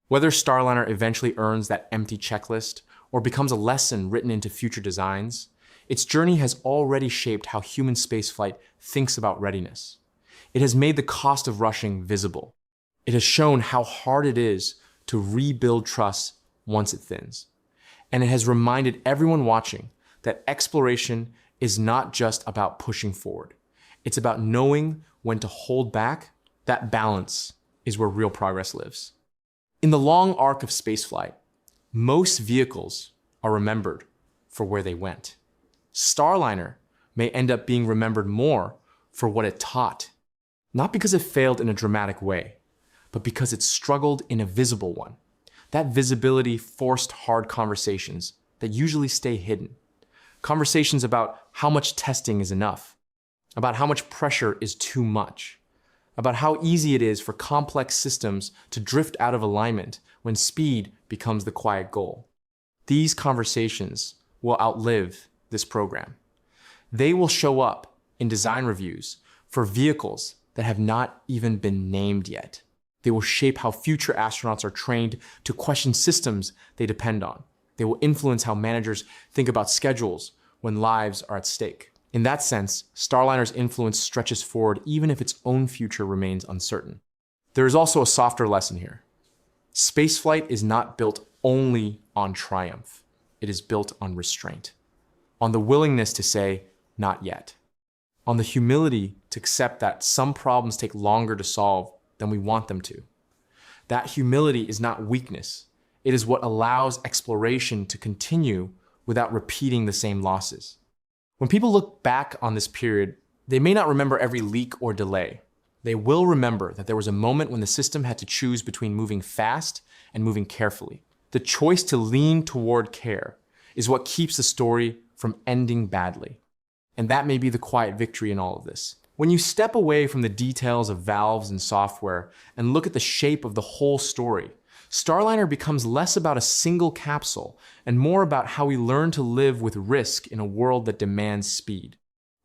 [SPEAKER 1] Whether Starliner eventually earns that empty checklist or becomes a lesson written into future designs, its journey has already shaped how human spaceflight thinks about readiness. It has made the cost of rushing visible. It has shown how hard it is to rebuild trust once it thins. And it has reminded everyone watching that exploration is not just about pushing forward. It's about knowing when to hold back. That balance is where real progress lives. In the long arc of spaceflight, most vehicles are remembered for where they went. Starliner may end up being remembered more for what it taught, not because it failed in a dramatic way, but because it struggled in a visible one. That visibility forced hard conversations that usually stay hidden. Conversations about how much testing is enough, about how much pressure is too much, about how easy it is for complex systems to drift out of alignment when speed becomes the quiet goal. These conversations will outlive this program. They will show up in design reviews for vehicles that have not even been named yet. They will shape how future astronauts are trained to question systems they depend on. They will influence how managers think about schedules when lives are at stake. In that sense, Starliner's influence stretches forward even if its own future remains uncertain. There is also a softer lesson here. Spaceflight is not built only on triumph. It is built on restraint, on the willingness to say, not yet, on the humility to accept that some problems take longer to solve than we want them to. That humility is not weakness. It is what allows exploration to continue without repeating the same losses. When people look back on this period, they may not remember every leak or delay. They will remember that there was a moment when the system had to choose between moving fast and moving carefully. The choice to lean toward care is what keeps the story from ending badly. And that may be the quiet victory in all of this. When you step away from the details of valves and software and look at the shape of the whole story, Starliner becomes less about a single capsule and more about how we learn to live with risk in a world that demands speed.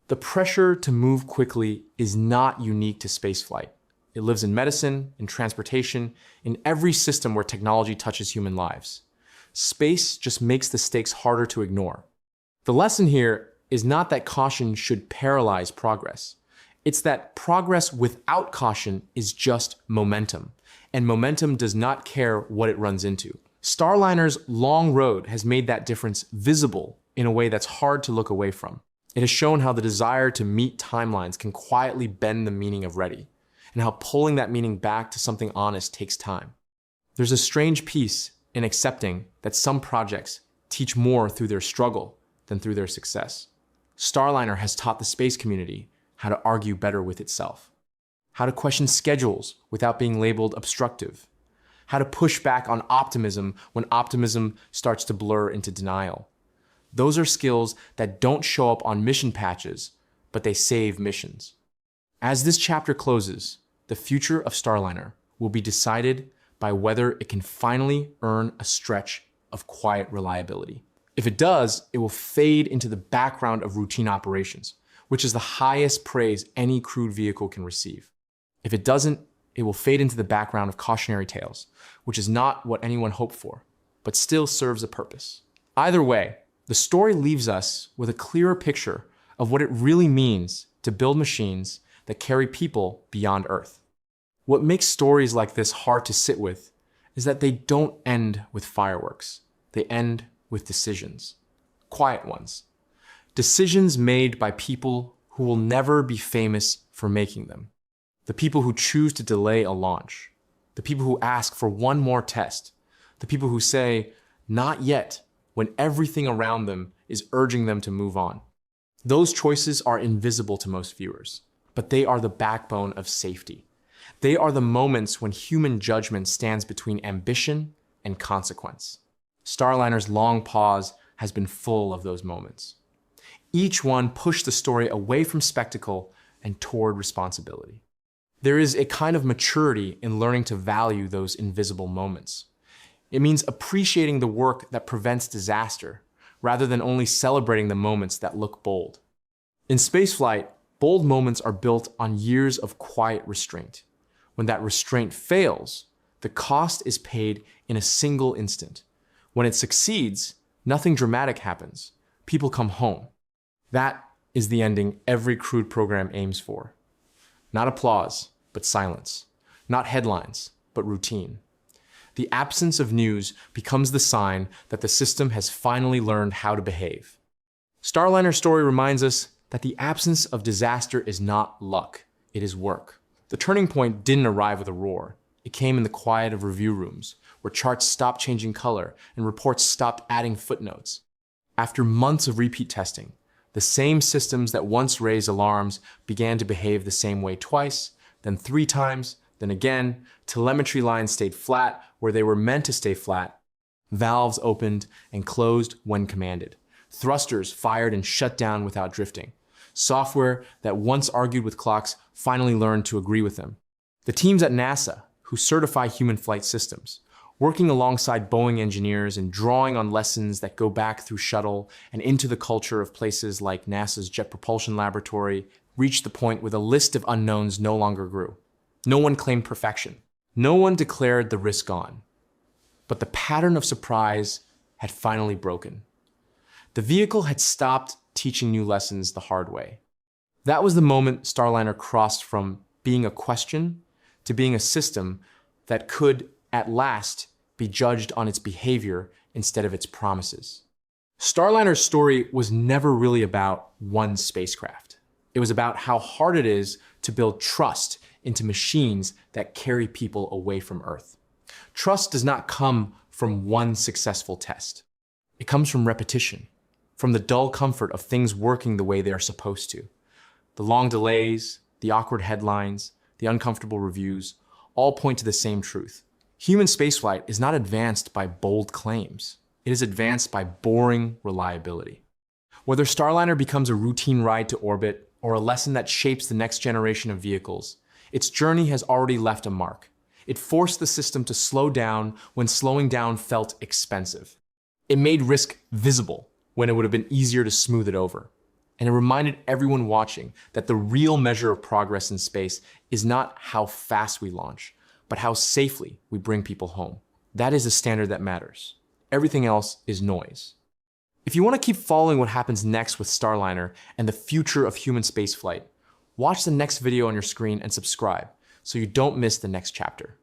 [SPEAKER 1] The pressure to move quickly is not unique to spaceflight. It lives in medicine, in transportation, in every system where technology touches human lives. Space just makes the stakes harder to ignore. The lesson here is not that caution should paralyze progress. It's that progress without caution is just momentum, and momentum does not care what it runs into. Starliner's long road has made that difference visible in a way that's hard to look away from. It has shown how the desire to meet timelines can quietly bend the meaning of ready, and how pulling that meaning back to something honest takes time. There's a strange peace in accepting that some projects teach more through their struggle than through their success. Starliner has taught the space community how to argue better with itself, how to question schedules without being labeled obstructive, how to push back on optimism when optimism starts to blur into denial. Those are skills that don't show up on mission patches, but they save missions. As this chapter closes, the future of Starliner will be decided by whether it can finally earn a stretch of quiet reliability. If it does, it will fade into the background of routine operations, which is the highest praise any crewed vehicle can receive. If it doesn't, it will fade into the background of cautionary tales, which is not what anyone hoped for, but still serves a purpose. Either way, the story leaves us with a clearer picture of what it really means to build machines that carry people beyond Earth. What makes stories like this hard to sit with is that they don't end with fireworks. They end with decisions. Quiet ones. Decisions made by people who will never be famous for making them. The people who choose to delay a launch. The people who ask for one more test. The people who say, "Not yet," when everything around them is urging them to move on. Those choices are invisible to most viewers, but they are the backbone of safety. They are the moments when human judgment stands between ambition and consequence. Starliner's long pause has been full of those moments. Each one pushed the story away from spectacle and toward responsibility. There is a kind of maturity in learning to value those invisible moments. It means appreciating the work that prevents disaster, rather than only celebrating the moments that look bold. In spaceflight, bold moments are built on years of quiet restraint. When that restraint fails, the cost is paid in a single instant. When it succeeds, nothing dramatic happens. People come home. That is the ending every crewed program aims for. Not applause, but silence. Not headlines, but routine. The absence of news becomes the sign that the system has finally learned how to behave. Starliner's story reminds us that the absence of disaster is not luck, it is work. The turning point didn't arrive with a roar. It came in the quiet of review rooms, where charts stopped changing color and reports stopped adding footnotes. After months of repeat testing, the same systems that once raised alarms began to behave the same way twice, then 3 times, then again. Telemetry lines stayed flat where they were meant to stay flat. Valves opened and closed when commanded. Thrusters fired and shut down without drifting. Software that once argued with clocks finally learned to agree with them. The teams at NASA, who certify human flight systems, working alongside Boeing engineers and drawing on lessons that go back through shuttle and into the culture of places like NASA's Jet Propulsion Laboratory, reached the point where the list of unknowns no longer grew. No one claimed perfection. No one declared the risk gone. But the pattern of surprise had finally broken. The vehicle had stopped teaching new lessons the hard way. That was the moment Starliner crossed from being a question to being a system that could, at last, be judged on its behavior instead of its promises. Starliner's story was never really about one spacecraft. It was about how hard it is to build trust into machines that carry people away from Earth. Trust does not come from one successful test. It comes from repetition, from the dull comfort of things working the way they are supposed to. The long delays, the awkward headlines, the uncomfortable reviews, all point to the same truth. Human spaceflight is not advanced by bold claims. It is advanced by boring reliability. Whether Starliner becomes a routine ride to orbit or a lesson that shapes the next generation of vehicles, its journey has already left a mark. It forced the system to slow down when slowing down felt expensive. It made risk visible when it would have been easier to smooth it over. And it reminded everyone watching that the real measure of progress in space is not how fast we launch, but how safely we bring people home. That is the standard that matters. Everything else is noise. If you want to keep following what happens next with Starliner and the future of human spaceflight, watch the next video on your screen and subscribe so you don't miss the next chapter.